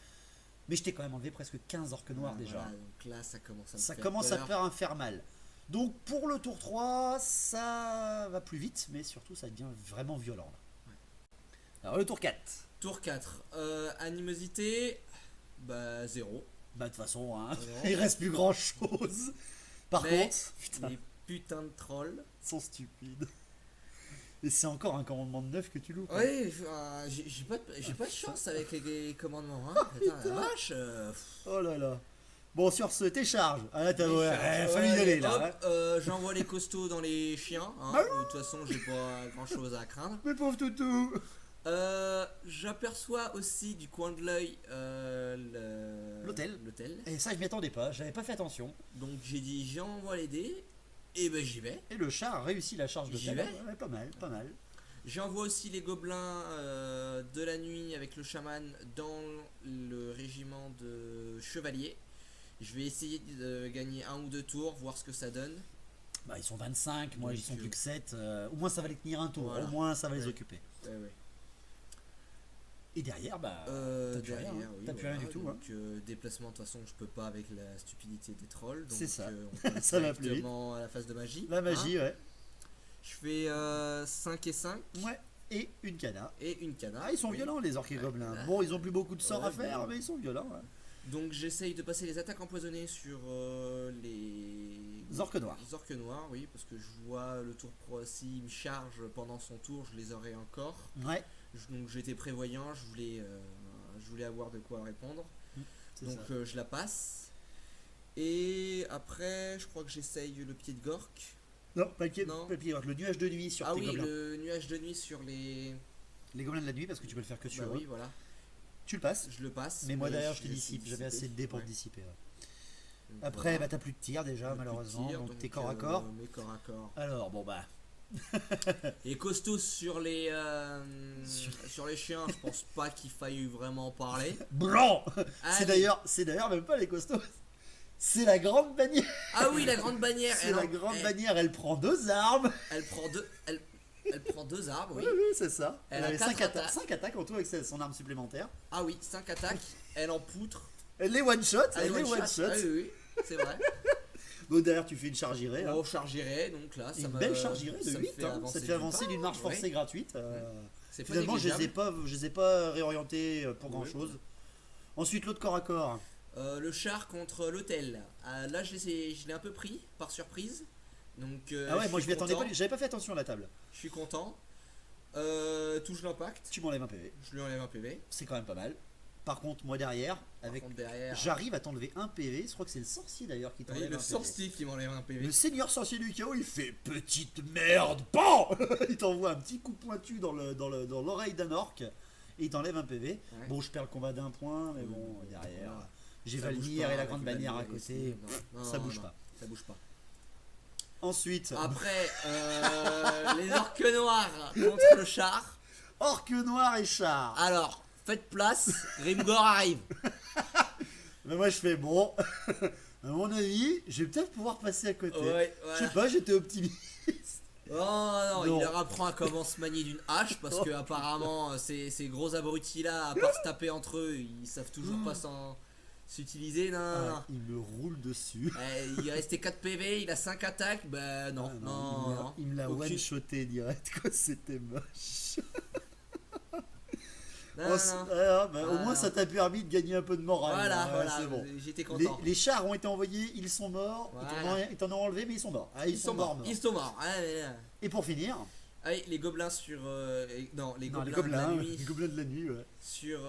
Speaker 4: Mais je t'ai quand même enlevé presque 15 orques noirs déjà.
Speaker 5: Voilà, donc là, ça commence à me
Speaker 4: Ça
Speaker 5: faire
Speaker 4: commence
Speaker 5: peur.
Speaker 4: à faire mal. Donc pour le tour 3, ça va plus vite, mais surtout ça devient vraiment violent. Là. Alors le tour 4.
Speaker 5: Tour 4. Animosité, bah 0.
Speaker 4: Bah de toute façon, hein,
Speaker 5: Non.
Speaker 4: il reste plus grand chose. Par
Speaker 5: Mais
Speaker 4: contre, putain,
Speaker 5: les putains de trolls.
Speaker 4: ils sont stupides. Et c'est encore un commandement de 9 que tu loupes. hein.
Speaker 5: Oui, j'ai pas de chance avec les commandements. Hein. Putain, la vache.
Speaker 4: Oh là là. Bon, sur ce, tes charges. Ah là, t'as
Speaker 5: Les
Speaker 4: ouais,
Speaker 5: charges,
Speaker 4: fallu y
Speaker 5: ouais,
Speaker 4: aller là.
Speaker 5: hop,
Speaker 4: hein.
Speaker 5: j'envoie les costauds dans les chiens. Hein.
Speaker 4: Bah
Speaker 5: De toute façon, j'ai pas grand chose à craindre.
Speaker 4: Mes pauvres toutous.
Speaker 5: J'aperçois aussi du coin de l'œil
Speaker 4: L'hôtel.
Speaker 5: l'hôtel.
Speaker 4: Et ça, je m'y attendais pas, j'avais pas fait attention.
Speaker 5: Donc j'ai dit j'envoie les dés. Et ben j'y vais.
Speaker 4: Et le chat a réussi la charge de
Speaker 5: J'y
Speaker 4: tel.
Speaker 5: vais.
Speaker 4: Ouais, pas mal, pas mal.
Speaker 5: J'envoie aussi les gobelins de la nuit avec le chaman dans le régiment de chevaliers. Je vais essayer de gagner 1 ou 2 tours, voir ce que ça donne.
Speaker 4: Bah, ils sont 25, moi,
Speaker 5: Donc,
Speaker 4: ils sont plus que 7. Au moins, ça va les tenir un tour.
Speaker 5: Voilà.
Speaker 4: Au moins, ça va les
Speaker 5: Ouais.
Speaker 4: occuper.
Speaker 5: Ouais.
Speaker 4: Et derrière, bah, t'as plus rien.
Speaker 5: Derrière,
Speaker 4: Hein.
Speaker 5: oui,
Speaker 4: T'as plus
Speaker 5: voilà.
Speaker 4: rien du tout.
Speaker 5: Donc,
Speaker 4: Hein.
Speaker 5: déplacement, de toute façon, je peux pas avec la stupidité des trolls. Donc,
Speaker 4: C'est ça.
Speaker 5: On passe
Speaker 4: Ça va plus vite.
Speaker 5: directement à la phase de magie.
Speaker 4: La magie,
Speaker 5: Hein.
Speaker 4: ouais.
Speaker 5: Je fais 5 et 5
Speaker 4: Ouais. Et une cana.
Speaker 5: et une cana.
Speaker 4: Ah, ils sont
Speaker 5: Oui.
Speaker 4: violents, les orques et
Speaker 5: Ouais.
Speaker 4: gobelins. Bon, ils ont plus beaucoup de sorts
Speaker 5: Ouais,
Speaker 4: à faire,
Speaker 5: bon.
Speaker 4: mais ils sont violents. Ouais.
Speaker 5: Donc j'essaye de passer les attaques empoisonnées sur les
Speaker 4: Orques noirs.
Speaker 5: Les orques noirs, oui, parce que je vois le tour pro, s'il me charge pendant son tour, je les aurai encore.
Speaker 4: Ouais,
Speaker 5: Donc j'étais prévoyant, je voulais avoir de quoi répondre.
Speaker 4: c'est
Speaker 5: Donc
Speaker 4: ça.
Speaker 5: je la passe. Et après, je crois que j'essaye le pied de Gork.
Speaker 4: Non, pas le pied,
Speaker 5: Non.
Speaker 4: pas le pied, le nuage de nuit sur
Speaker 5: Ah
Speaker 4: tes
Speaker 5: oui,
Speaker 4: gobelins.
Speaker 5: le nuage de nuit sur les.
Speaker 4: Les gobelins de la nuit, parce que tu peux le faire que sur
Speaker 5: Bah
Speaker 4: eux.
Speaker 5: oui, voilà.
Speaker 4: Tu le passes.
Speaker 5: Je le passe.
Speaker 4: Mais moi derrière, je te
Speaker 5: sais
Speaker 4: dissipe. J'avais assez de dés pour
Speaker 5: Ouais.
Speaker 4: te dissiper. Ouais.
Speaker 5: Donc,
Speaker 4: Après,
Speaker 5: voilà.
Speaker 4: bah, t'as plus de tir déjà,
Speaker 5: Plus de
Speaker 4: malheureusement.
Speaker 5: tir,
Speaker 4: donc t'es corps à corps.
Speaker 5: Mes corps à corps.
Speaker 4: Alors, bon, bah.
Speaker 5: Et costaud sur les sur les chiens, je pense pas qu'il faille vraiment parler.
Speaker 4: Blanc.
Speaker 5: Allez.
Speaker 4: C'est d'ailleurs même pas les costauds. C'est la grande bannière.
Speaker 5: Ah oui, la grande bannière.
Speaker 4: C'est la grande bannière. Elle prend 2 armes.
Speaker 5: Elle prend deux. Elle prend 2 arbres, oui.
Speaker 4: Oui, oui, c'est ça.
Speaker 5: Elle
Speaker 4: Elle
Speaker 5: a
Speaker 4: avait
Speaker 5: 4 attaques.
Speaker 4: 5 attaques en tout avec son arme supplémentaire.
Speaker 5: Ah oui, 5 attaques. Elle en poutre.
Speaker 4: Elle les one shot. Elle les
Speaker 5: one
Speaker 4: one
Speaker 5: shot.
Speaker 4: shot.
Speaker 5: Ah oui, c'est vrai.
Speaker 4: Donc derrière, tu fais une charge irée. hein.
Speaker 5: On chargerait, donc là, ça
Speaker 4: Une
Speaker 5: me-
Speaker 4: belle charge irée de
Speaker 5: ça me
Speaker 4: 8. Hein. Ça te fait avancer d'une marche forcée
Speaker 5: ouais.
Speaker 4: gratuite.
Speaker 5: C'est pas
Speaker 4: Finalement, je les ai
Speaker 5: négligeable.
Speaker 4: pas réorientés pour grand chose. Ensuite, l'autre corps à corps.
Speaker 5: Le char contre l'hôtel. Là, je l'ai un peu pris par surprise. Donc,
Speaker 4: Ah ouais, moi je
Speaker 5: suis
Speaker 4: m'y attendais
Speaker 5: content.
Speaker 4: pas, j'avais pas fait attention à la table.
Speaker 5: Je suis content. Touche l'impact.
Speaker 4: Tu m'enlèves un PV,
Speaker 5: Je lui enlève un PV.
Speaker 4: c'est quand même pas mal. Par contre, moi derrière,
Speaker 5: Par
Speaker 4: avec
Speaker 5: contre, derrière.
Speaker 4: j'arrive à t'enlever un PV. Je crois que c'est le sorcier d'ailleurs qui
Speaker 5: Oui,
Speaker 4: t'enlève
Speaker 5: le
Speaker 4: un PV.
Speaker 5: sorcier qui m'enlève un PV.
Speaker 4: Le seigneur sorcier du chaos, il fait petite merde, BAM Il t'envoie un petit coup pointu dans l'oreille d'un orc et il t'enlève un PV.
Speaker 5: Ouais.
Speaker 4: Bon, je perds le combat d'un point, mais bon, derrière,
Speaker 5: Voilà.
Speaker 4: j'ai
Speaker 5: Ça bouge
Speaker 4: Valmir
Speaker 5: pas
Speaker 4: et la
Speaker 5: avec
Speaker 4: grande
Speaker 5: Valmir
Speaker 4: bannière à
Speaker 5: et
Speaker 4: côté.
Speaker 5: Sling. Non,
Speaker 4: Ça
Speaker 5: non,
Speaker 4: bouge
Speaker 5: non,
Speaker 4: pas.
Speaker 5: Ça bouge pas.
Speaker 4: Ensuite,
Speaker 5: Après, les orques noirs contre le char.
Speaker 4: orc noir et char.
Speaker 5: Alors, faites place, Grimgor arrive.
Speaker 4: Mais moi je fais bon. À mon avis, je vais peut-être pouvoir passer à côté.
Speaker 5: Ouais,
Speaker 4: Je
Speaker 5: voilà.
Speaker 4: sais pas, j'étais optimiste.
Speaker 5: Oh non,
Speaker 4: Non.
Speaker 5: il leur apprend à comment se manier d'une hache parce que apparemment ces gros abrutis là, à part se taper entre eux, ils savent toujours pas s'utiliser. Non, non, non.
Speaker 4: Ah, il me roule dessus.
Speaker 5: Il est resté 4 PV, il a 5 attaques, bah non,
Speaker 4: Ah,
Speaker 5: non, non.
Speaker 4: il me l'a
Speaker 5: Aucune-
Speaker 4: one-shoté direct, quoi, c'était moche.
Speaker 5: Non,
Speaker 4: Oh,
Speaker 5: non,
Speaker 4: c'est-
Speaker 5: non.
Speaker 4: ah, bah, au
Speaker 5: Ah,
Speaker 4: moins
Speaker 5: non.
Speaker 4: ça t'a permis de gagner un peu de morale.
Speaker 5: Voilà,
Speaker 4: Ouais,
Speaker 5: voilà,
Speaker 4: c'est bon.
Speaker 5: j'étais content.
Speaker 4: Les chars ont été envoyés, ils sont morts.
Speaker 5: Voilà.
Speaker 4: Ils t'en ont enlevé, mais ils sont morts. Ah,
Speaker 5: Ils sont morts,
Speaker 4: morts.
Speaker 5: ils sont morts. Ouais.
Speaker 4: Et pour finir,
Speaker 5: Allez, les gobelins sur. Non, les
Speaker 4: non,
Speaker 5: gobelins,
Speaker 4: les gobelins,
Speaker 5: de la nuit
Speaker 4: les gobelins de la nuit. Ouais.
Speaker 5: sur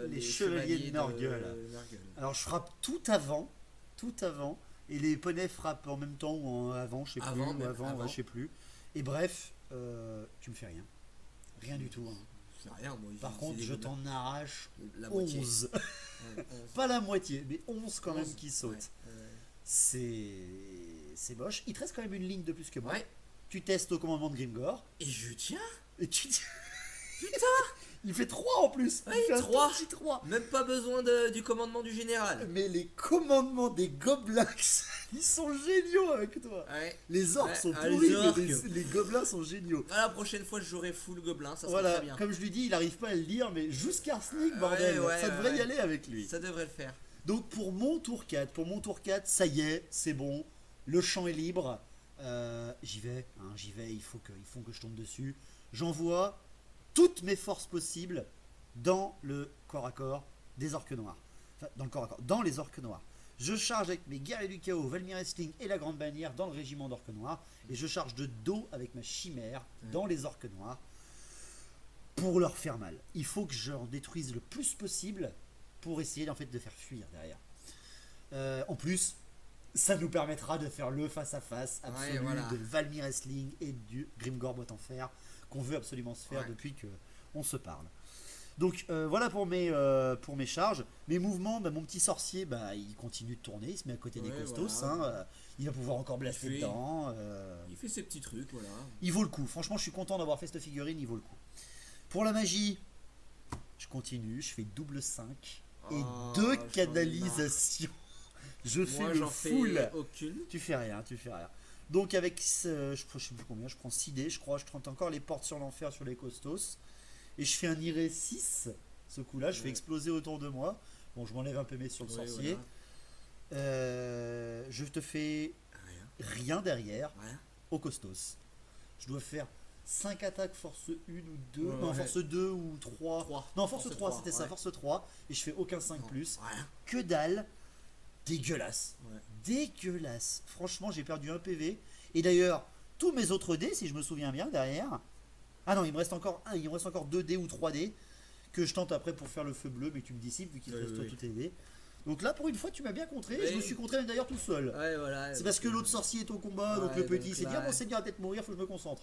Speaker 4: Les chevaliers de Nurgle. Alors je frappe tout avant, et les poneys frappent en même temps ou en avant, je sais plus,
Speaker 5: Avant,
Speaker 4: ou
Speaker 5: même
Speaker 4: avant,
Speaker 5: avant.
Speaker 4: ouais, je sais plus. Et bref, tu me fais rien. Rien du tout. Hein.
Speaker 5: C'est rien, moi.
Speaker 4: Par
Speaker 5: c'est
Speaker 4: contre,
Speaker 5: des
Speaker 4: je
Speaker 5: gobelins.
Speaker 4: t'en arrache
Speaker 5: La moitié.
Speaker 4: 11.
Speaker 5: Ouais, 11.
Speaker 4: Pas la moitié, mais 11 quand même
Speaker 5: 11,
Speaker 4: qui sautent.
Speaker 5: ouais.
Speaker 4: C'est moche. Il te reste quand même une ligne de plus que moi.
Speaker 5: Ouais.
Speaker 4: Tu testes au commandement de Grimgor.
Speaker 5: Et je tiens.
Speaker 4: Et tu
Speaker 5: Putain.
Speaker 4: Il fait 3 en plus.
Speaker 5: Ouais,
Speaker 4: Il fait un
Speaker 5: 3.
Speaker 4: tout petit 3.
Speaker 5: Même pas besoin du commandement du général.
Speaker 4: Mais les commandements des gobelins, ils sont géniaux avec toi.
Speaker 5: Ouais.
Speaker 4: Les orques
Speaker 5: Ouais,
Speaker 4: sont
Speaker 5: les
Speaker 4: pourris, mais
Speaker 5: orques.
Speaker 4: les gobelins sont géniaux.
Speaker 5: Ah, la prochaine fois, je jouerai full gobelin, ça sera
Speaker 4: Voilà,
Speaker 5: très bien.
Speaker 4: comme je lui dis, il arrive pas à le lire, mais jusqu'à Sneak,
Speaker 5: Ouais,
Speaker 4: bordel,
Speaker 5: ouais,
Speaker 4: ça devrait y
Speaker 5: ouais.
Speaker 4: aller avec lui.
Speaker 5: Ça devrait le faire.
Speaker 4: Donc pour mon tour 4, ça y est, c'est bon, le champ est libre, j'y vais, il faut que je tombe dessus. J'envoie toutes mes forces possibles dans le corps à corps des orques noirs. Enfin, dans le corps à corps, dans les orques noirs. Je charge avec mes guerriers du chaos, Valmir Sling et la grande bannière dans le régiment d'orques noirs, et je charge de dos avec ma chimère dans les orques noirs pour leur faire mal. Il faut que j'en détruise le plus possible pour essayer en fait de faire fuir derrière. En plus, ça nous permettra de faire le face-à-face absolu
Speaker 5: voilà.
Speaker 4: de Valmir Sling et du Grimgor Boîte en Fer qu'on veut absolument se faire
Speaker 5: Ouais.
Speaker 4: depuis que on se parle. Donc voilà pour mes charges. Mes mouvements, bah, mon petit sorcier, bah, il continue de tourner, il se met à côté des
Speaker 5: Ouais,
Speaker 4: costos.
Speaker 5: voilà.
Speaker 4: Il va pouvoir encore blaster
Speaker 5: Il fait-
Speaker 4: dedans.
Speaker 5: Il fait ses petits trucs, voilà.
Speaker 4: Il vaut le coup. Franchement, je suis content d'avoir fait cette figurine, il vaut le coup. Pour la magie, je continue, je fais double 5 et
Speaker 5: Oh,
Speaker 4: 2
Speaker 5: j'en ai
Speaker 4: canalisations. Je fais
Speaker 5: Moi,
Speaker 4: le
Speaker 5: j'en
Speaker 4: full.
Speaker 5: fais aucune.
Speaker 4: Tu fais rien. Donc avec, je sais plus combien, je prends 6 dés, je crois, je tente encore les portes sur l'enfer sur les costos. Et je fais un iré 6, ce coup-là, je fais
Speaker 5: Ouais.
Speaker 4: exploser autour de moi. Bon, je m'enlève un PV sur le
Speaker 5: Ouais,
Speaker 4: sorcier. Je te fais
Speaker 5: Rien.
Speaker 4: rien derrière
Speaker 5: Rien.
Speaker 4: au costos. Je dois faire 5 attaques force 1 ou 2,
Speaker 5: Ouais,
Speaker 4: non
Speaker 5: ouais.
Speaker 4: force 2 ou 3.
Speaker 5: 3.
Speaker 4: Non, force 3, c'était ça,
Speaker 5: ouais.
Speaker 4: force 3. Et je fais aucun 5
Speaker 5: Non,
Speaker 4: plus.
Speaker 5: Rien.
Speaker 4: Que dalle. Dégueulasse.
Speaker 5: Ouais.
Speaker 4: Dégueulasse. Franchement, j'ai perdu un PV. Et d'ailleurs, tous mes autres dés, si je me souviens bien, derrière. Ah non, il me reste encore 2 dés ou 3 dés que je tente après pour faire le feu bleu, mais tu me dissipes vu qu'il te
Speaker 5: Oui,
Speaker 4: reste
Speaker 5: oui.
Speaker 4: tous tes dés. Donc là, pour une fois, tu m'as bien contré.
Speaker 5: Oui.
Speaker 4: Je me suis contré d'ailleurs tout seul.
Speaker 5: Ouais, voilà.
Speaker 4: C'est parce que l'autre sorcier est au combat, donc
Speaker 5: Ouais,
Speaker 4: le petit
Speaker 5: donc
Speaker 4: s'est dit
Speaker 5: là,
Speaker 4: ah bon, c'est bien, à peut-être mourir, faut que je me concentre.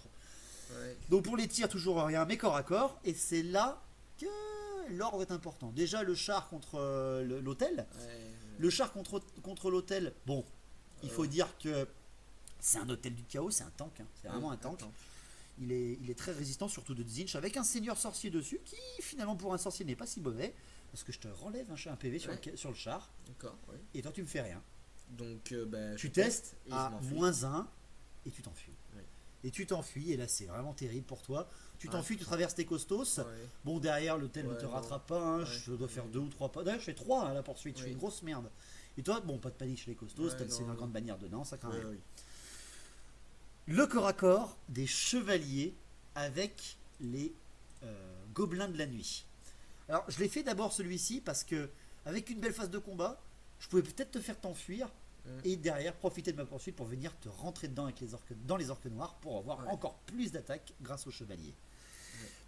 Speaker 5: Ouais.
Speaker 4: Donc pour les tirs, toujours rien, mais corps à corps. Et c'est là que l'ordre est important. Déjà, le char contre l'hôtel.
Speaker 5: Ouais.
Speaker 4: Le char contre l'hôtel, bon, il faut dire que c'est un hôtel du chaos, c'est un tank, hein. C'est vraiment un tank. Il est très résistant, surtout de Zinch, avec un seigneur sorcier dessus, qui finalement pour un sorcier n'est pas si mauvais, parce que je te relève un PV sur,
Speaker 5: Ouais.
Speaker 4: sur le char,
Speaker 5: D'accord, ouais.
Speaker 4: et toi tu me fais rien.
Speaker 5: Donc, bah,
Speaker 4: Tu
Speaker 5: je
Speaker 4: testes
Speaker 5: et je
Speaker 4: à
Speaker 5: m'enfuis.
Speaker 4: -1, et tu t'enfuis.
Speaker 5: Ouais.
Speaker 4: Et tu t'enfuis, et là c'est vraiment terrible pour toi. Tu
Speaker 5: Ouais.
Speaker 4: t'enfuis, tu traverses tes costos.
Speaker 5: Ouais.
Speaker 4: Bon, derrière, l'hôtel ne
Speaker 5: Ouais,
Speaker 4: te
Speaker 5: non.
Speaker 4: rattrape pas, hein.
Speaker 5: Ouais.
Speaker 4: Je dois faire 2 ou 3 pas. D'ailleurs, je fais 3 à la poursuite, je
Speaker 5: Oui.
Speaker 4: fais une grosse merde. Et toi, bon, pas de panique chez les costauds,
Speaker 5: Ouais,
Speaker 4: t'as le
Speaker 5: non,
Speaker 4: Seigneur
Speaker 5: non.
Speaker 4: grande bannière dedans, ça craint
Speaker 5: Ouais,
Speaker 4: rien.
Speaker 5: oui.
Speaker 4: Le corps à corps des chevaliers avec les gobelins de la nuit. Alors, je l'ai fait d'abord celui-ci parce que avec une belle phase de combat, je pouvais peut-être te faire t'enfuir et derrière profiter de ma poursuite pour venir te rentrer dedans avec dans les orques noirs pour avoir encore plus d'attaques grâce au chevalier.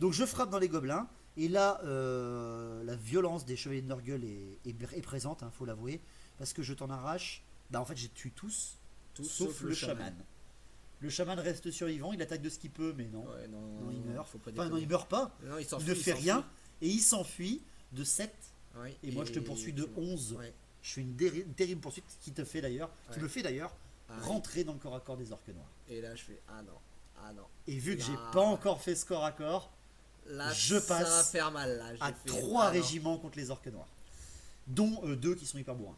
Speaker 4: Donc je frappe dans les gobelins et là la violence des chevaliers de Nurgle est présente, faut l'avouer, parce que je t'en arrache. En fait, j'ai tué tous sauf le chaman. Le chaman reste survivant, il attaque de ce qu'il peut, mais non, non, il meurt. Non, il meurt pas,
Speaker 5: Non,
Speaker 4: il ne fait rien et il s'enfuit de 7 et moi je te poursuis de 11. Je fais une terrible poursuite qui me fait d'ailleurs rentrer dans le corps à corps des orques noirs.
Speaker 5: Et là je fais ah non.
Speaker 4: Et vu que j'ai pas encore fait score à corps,
Speaker 5: là,
Speaker 4: je passe
Speaker 5: ça va faire mal, là.
Speaker 4: à 3 régiments contre les orques noirs, dont 2 qui sont hyper bourrins.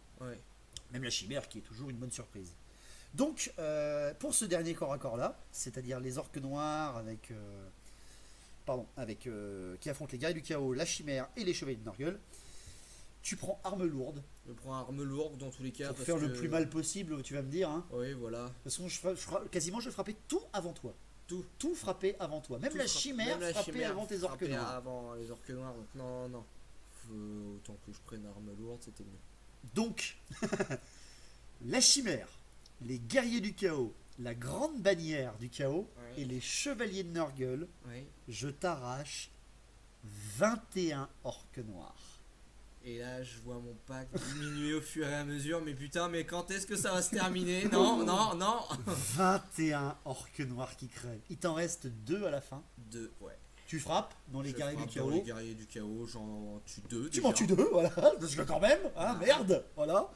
Speaker 4: Même la chimère qui est toujours une bonne surprise. Donc pour ce dernier corps à corps là, c'est-à-dire les orques noirs qui affrontent les guerriers du chaos, la chimère et les chevaliers de Nurgle, tu prends arme lourde.
Speaker 5: Je prends arme lourde dans tous les cas.
Speaker 4: Pour faire le plus mal possible, tu vas me dire.
Speaker 5: Oui, voilà.
Speaker 4: De toute façon, quasiment je frappais tout avant toi. Tout frappé avant toi. Même la chimère frappait avant tes orques noirs.
Speaker 5: Avant les orques noirs, donc non. Autant que je prenne arme lourde, c'était mieux.
Speaker 4: Donc, la chimère, les guerriers du chaos, la grande bannière du chaos et les chevaliers de Nurgle, je t'arrache 21 orques noirs.
Speaker 5: Et là, je vois mon pack diminuer au fur et à mesure. Mais putain, mais quand est-ce que ça va se terminer? Non.
Speaker 4: 21 orques noirs qui crèvent. Il t'en reste 2 à la fin.
Speaker 5: 2, ouais.
Speaker 4: Tu frappes dans les guerriers du chaos.
Speaker 5: Dans les guerriers du chaos, j'en tue 2.
Speaker 4: Tu m'en tues 2, voilà. Parce que quand même, merde, voilà.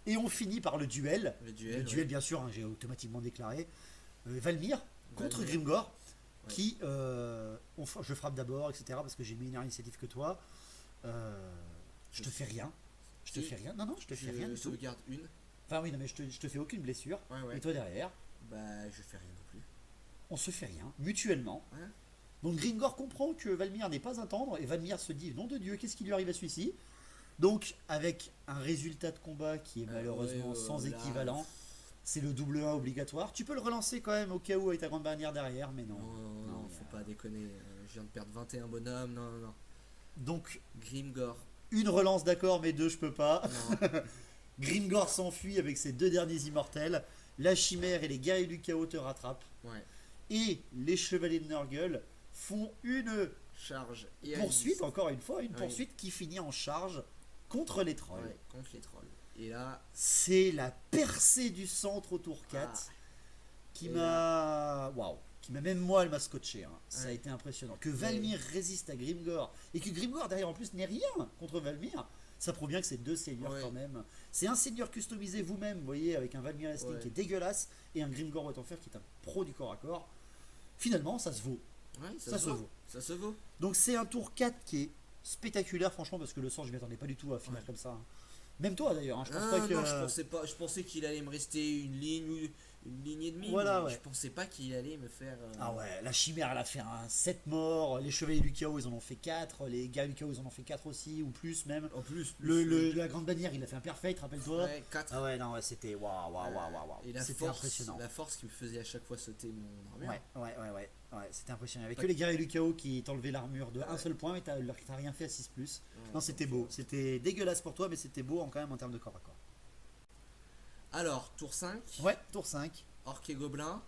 Speaker 4: Et on finit par le duel. Le duel, bien sûr, j'ai automatiquement déclaré. Valmir contre Grimgor. Qui, je frappe d'abord, etc. Parce que j'ai mis une initiative que toi. Je te fais rien. Je te fais rien. Non, je te fais rien du tout.
Speaker 5: Je garde une.
Speaker 4: Enfin oui, non mais je te fais aucune blessure. Et toi derrière,
Speaker 5: je fais rien non plus.
Speaker 4: On se fait rien, mutuellement. Donc Grimgor comprend que Valmir n'est pas un tendre et Valmir se dit, nom de Dieu, qu'est-ce qui lui arrive à celui-ci? Donc avec un résultat de combat qui est malheureusement sans équivalent, c'est le double 1 obligatoire. Tu peux le relancer quand même au cas où avec ta grande bannière derrière, mais non.
Speaker 5: Non, faut pas déconner. Je viens de perdre 21 bonhommes, non.
Speaker 4: Donc
Speaker 5: Grimgor.
Speaker 4: Une relance d'accord, mais 2 je peux pas. Grimgor s'enfuit avec ses 2 derniers immortels. La chimère et les guerriers du chaos te rattrapent. Et les chevaliers de Nurgle font une
Speaker 5: charge
Speaker 4: poursuite, encore une fois, poursuite qui finit en charge contre les trolls.
Speaker 5: Contre les trolls. Et là,
Speaker 4: c'est la percée du centre au tour 4 qui m'a... Waouh! Qui m'a même moi, elle m'a scotché. Ça a été impressionnant. Que Valmir résiste à Grimgor et que Grimgor derrière en plus n'est rien contre Valmir, ça prouve bien que c'est 2 seigneurs quand même. C'est un seigneur customisé vous-même, vous voyez, avec un Valmir Wrestling qui est dégueulasse et un Grimgor Wettenfer qui est un pro du corps à corps. Finalement, ça se vaut. Ça se vaut. Donc c'est un tour 4 qui est spectaculaire, franchement, parce que le sens, je ne m'y attendais pas du tout à finir comme ça. Même toi d'ailleurs, je pense pas que...
Speaker 5: je pensais qu'il allait me rester une ligne et demie. Je pensais pas qu'il allait me faire...
Speaker 4: Ah ouais, la chimère elle a fait un 7 morts, les chevaliers du chaos ils en ont fait 4, les guerriers du chaos ils en ont fait 4 aussi, ou plus même.
Speaker 5: En plus.
Speaker 4: La grande bannière il a fait un perfect, rappelle-toi.
Speaker 5: 4.
Speaker 4: Ah ouais, non, c'était waouh. C'était impressionnant.
Speaker 5: La force qui me faisait à chaque fois sauter mon armure.
Speaker 4: Ouais, c'était impressionnant. Avec que les guerriers du chaos qui t'enlevaient l'armure de un seul point, mais t'as rien fait à 6+. Non, c'était beau. C'était dégueulasse pour toi, mais c'était beau quand même en termes de corps à corps.
Speaker 5: Alors, tour 5.
Speaker 4: Ouais, tour 5.
Speaker 5: Orc et gobelin.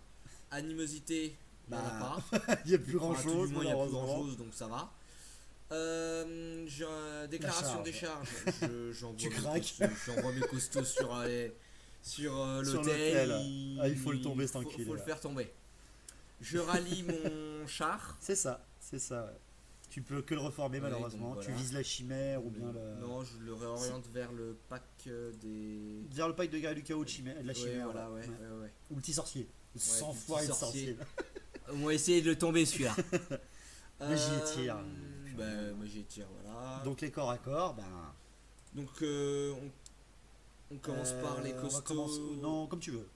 Speaker 5: Animosité, il n'y en a pas.
Speaker 4: Il n'y a plus grand chose.
Speaker 5: Il n'y a plus grand chose, donc ça va. Déclaration des charges. J'envoie mes costauds sur l'hôtel.
Speaker 4: Il faut le tomber tranquille.
Speaker 5: Il faut le faire tomber. Je rallie mon char.
Speaker 4: C'est ça, ouais. Tu peux que le reformer malheureusement. Voilà. Tu vises la chimère ou bien le...
Speaker 5: Non, je le réoriente vers le pack des...
Speaker 4: Vers le pack de guerriers du chaos de la chimère.
Speaker 5: Voilà, ouais.
Speaker 4: Ou le petit sorcier. 100 fois le sorcier.
Speaker 5: On va essayer de le tomber celui-là.
Speaker 4: Magie et tir.
Speaker 5: Magie et tir, voilà.
Speaker 4: Donc les corps à corps,
Speaker 5: Donc on commence par les costauds.
Speaker 4: Non, comme tu veux.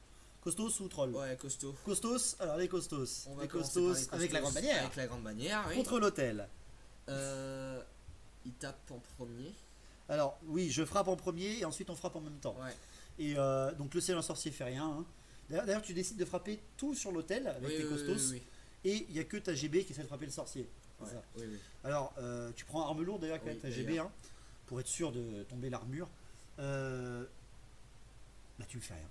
Speaker 4: Costos ou troll?
Speaker 5: Ouais, costaud.
Speaker 4: Costos, alors les costos.
Speaker 5: On va commencer par les costos
Speaker 4: avec la grande bannière.
Speaker 5: Avec la grande bannière, oui.
Speaker 4: Contre l'hôtel.
Speaker 5: Il tape en premier.
Speaker 4: Alors, oui, je frappe en premier et ensuite on frappe en même temps. Et donc le ciel en sorcier fait rien. D'ailleurs, tu décides de frapper tout sur l'hôtel avec tes costos. Et il n'y a que ta GB qui essaie de frapper le sorcier. C'est ça.
Speaker 5: Oui.
Speaker 4: Alors, tu prends arme lourde d'ailleurs avec ta GB. pour être sûr de tomber l'armure. Bah tu me fais rien.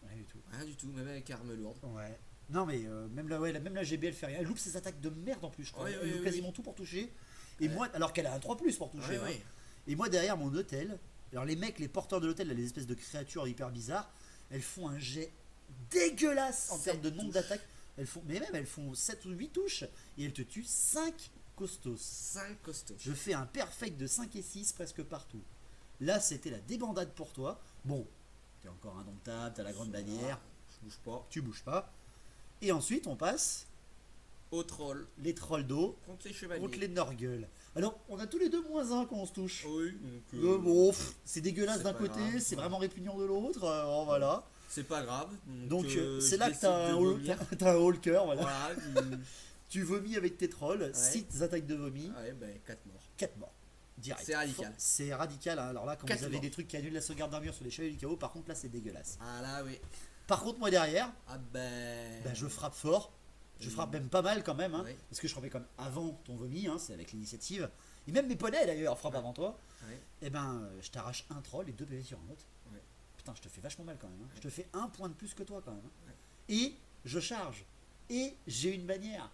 Speaker 4: Rien du tout.
Speaker 5: Rien du tout, même avec arme lourde.
Speaker 4: Ouais. Non mais même la GB elle fait rien. Elle loupe ses attaques de merde en plus, je crois.
Speaker 5: Ouais,
Speaker 4: Elle loupe
Speaker 5: oui.
Speaker 4: quasiment tout pour toucher. Et moi, alors qu'elle a un 3+ pour toucher.
Speaker 5: Ouais,
Speaker 4: hein.
Speaker 5: ouais.
Speaker 4: Et moi derrière mon hôtel, alors les mecs, les porteurs de l'hôtel, là, les espèces de créatures hyper bizarres, elles font un jet dégueulasse en termes de nombre
Speaker 5: touches.
Speaker 4: d'attaques. Elles font 7 ou 8 touches et elles te tuent 5 costos.
Speaker 5: 5 costauds.
Speaker 4: Je fais un perfect de 5 et 6 presque partout. Là, c'était la débandade pour toi. Bon, t'es encore indomptable, t'as la grande bannière,
Speaker 5: Je bouge pas.
Speaker 4: tu bouges pas. Et ensuite, on passe
Speaker 5: Au troll.
Speaker 4: les trolls d'eau
Speaker 5: Contre les chevaliers.
Speaker 4: contre les Norgueuls. Alors, on a tous les deux -1 quand on se touche.
Speaker 5: Oui, donc.
Speaker 4: Bon, c'est dégueulasse
Speaker 5: c'est
Speaker 4: d'un
Speaker 5: pas
Speaker 4: côté,
Speaker 5: grave,
Speaker 4: c'est
Speaker 5: ouais.
Speaker 4: vraiment répugnant de l'autre. Voilà.
Speaker 5: C'est pas grave.
Speaker 4: Donc, c'est
Speaker 5: je
Speaker 4: là que
Speaker 5: décide
Speaker 4: t'as
Speaker 5: de
Speaker 4: un,
Speaker 5: vomir.
Speaker 4: t'as un haut le cœur. Voilà.
Speaker 5: Voilà.
Speaker 4: Tu vomis avec tes trolls, 6 attaques de vomi,
Speaker 5: Ouais, ben 4 morts.
Speaker 4: 4 morts. Direct.
Speaker 5: C'est radical.
Speaker 4: C'est radical. Hein. Alors là, quand
Speaker 5: 4
Speaker 4: vous avez
Speaker 5: morts.
Speaker 4: des trucs qui annulent la sauvegarde d'armure sur les chevaliers du chaos, par contre, là, c'est dégueulasse.
Speaker 5: Ah là, oui.
Speaker 4: Par contre, moi derrière,
Speaker 5: Ah ben.
Speaker 4: je frappe fort. Je frappe même pas mal quand même. Hein,
Speaker 5: Ouais.
Speaker 4: parce que je frappais comme avant ton vomi, hein, c'est avec l'initiative. Et même mes poneys d'ailleurs frappent avant toi.
Speaker 5: Ouais.
Speaker 4: Et je t'arrache un troll et 2 PV sur un autre.
Speaker 5: Ouais.
Speaker 4: Putain, je te fais vachement mal quand même. Hein. Je te fais un point de plus que toi quand même. Hein.
Speaker 5: Ouais.
Speaker 4: Et je charge. Et j'ai une bannière.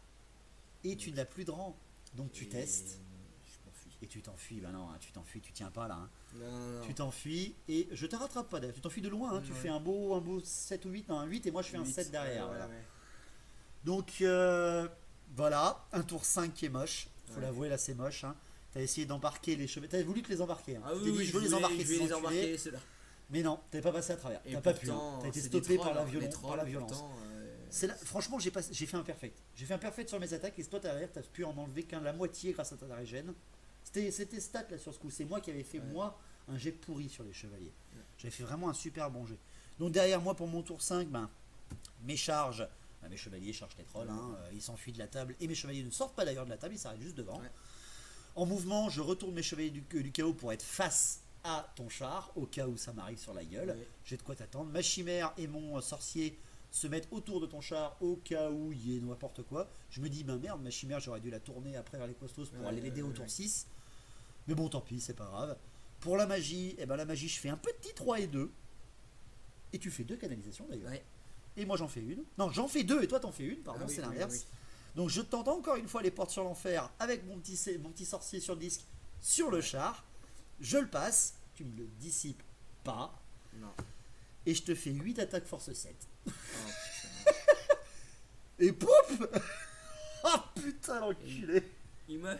Speaker 4: Et tu n'as plus de rang. Donc tu
Speaker 5: Et
Speaker 4: testes.
Speaker 5: Je m'enfuis.
Speaker 4: Et tu t'enfuis. Ben non, hein, tu t'enfuis, tu tiens pas là. Hein.
Speaker 5: Non.
Speaker 4: Tu t'enfuis et je te rattrape pas d'ailleurs. Tu t'enfuis de loin. Hein. Tu
Speaker 5: Ouais.
Speaker 4: fais un beau 7 ou 8, un 8 et moi je fais un
Speaker 5: 8,
Speaker 4: 7 derrière.
Speaker 5: ouais,
Speaker 4: voilà.
Speaker 5: ouais.
Speaker 4: Donc voilà, un tour 5 qui est moche. Faut
Speaker 5: Ouais.
Speaker 4: l'avouer, là c'est moche. Hein. T'as essayé d'embarquer les cheveux. T'as voulu te les embarquer. Hein.
Speaker 5: Ah
Speaker 4: Tu
Speaker 5: oui,
Speaker 4: t'es dit,
Speaker 5: oui,
Speaker 4: je veux les embarquer.
Speaker 5: je vais
Speaker 4: ces
Speaker 5: les
Speaker 4: enculés.
Speaker 5: embarquer, ceux-là.
Speaker 4: Mais non, t'es pas passé à travers.
Speaker 5: Et
Speaker 4: T'as pas pu. Hein.
Speaker 5: pourtant,
Speaker 4: T'as été
Speaker 5: c'est des
Speaker 4: stoppé par
Speaker 5: trolls,
Speaker 4: la
Speaker 5: hein. Les
Speaker 4: violence.
Speaker 5: trolls,
Speaker 4: Par la violence.
Speaker 5: pourtant,
Speaker 4: C'est là, franchement, j'ai fait un perfect. J'ai fait un perfect sur mes attaques et toi derrière, t'as pu en enlever qu'un la moitié grâce à ta régène. C'était stat là sur ce coup. C'est moi qui avais fait
Speaker 5: Ouais.
Speaker 4: moi un jet pourri sur les chevaliers. J'avais fait vraiment un super bon jet. Donc derrière moi pour mon tour 5, mes charges, mes chevaliers chargent les trolls, hein, ils s'enfuient de la table et mes chevaliers ne sortent pas d'ailleurs de la table, ils s'arrêtent juste devant.
Speaker 5: Ouais.
Speaker 4: En mouvement, je retourne mes chevaliers du chaos pour être face à ton char au cas où ça m'arrive sur la gueule.
Speaker 5: Ouais.
Speaker 4: J'ai de quoi t'attendre. Ma chimère et mon sorcier se mettent autour de ton char au cas où il y ait n'importe quoi. Je me dis, merde, ma chimère, j'aurais dû la tourner après vers les costos pour
Speaker 5: Ouais,
Speaker 4: aller l'aider au
Speaker 5: ouais.
Speaker 4: tour 6. Mais bon, tant pis, c'est pas grave. Pour la magie, la magie, je fais un petit 3 et 2. Et tu fais 2 canalisations d'ailleurs.
Speaker 5: Ouais.
Speaker 4: Et moi j'en fais une. Non, j'en fais 2 et toi t'en fais une, pardon,
Speaker 5: Ah oui,
Speaker 4: c'est
Speaker 5: oui,
Speaker 4: l'inverse.
Speaker 5: oui.
Speaker 4: Donc je tente encore une fois les portes sur l'enfer avec mon petit sorcier sur le disque sur le char. Je le passe, tu me le dissipes pas.
Speaker 5: Non.
Speaker 4: Et je te fais 8 attaques force 7.
Speaker 5: Oh,
Speaker 4: Et pouf Oh putain l'enculé.
Speaker 5: il me.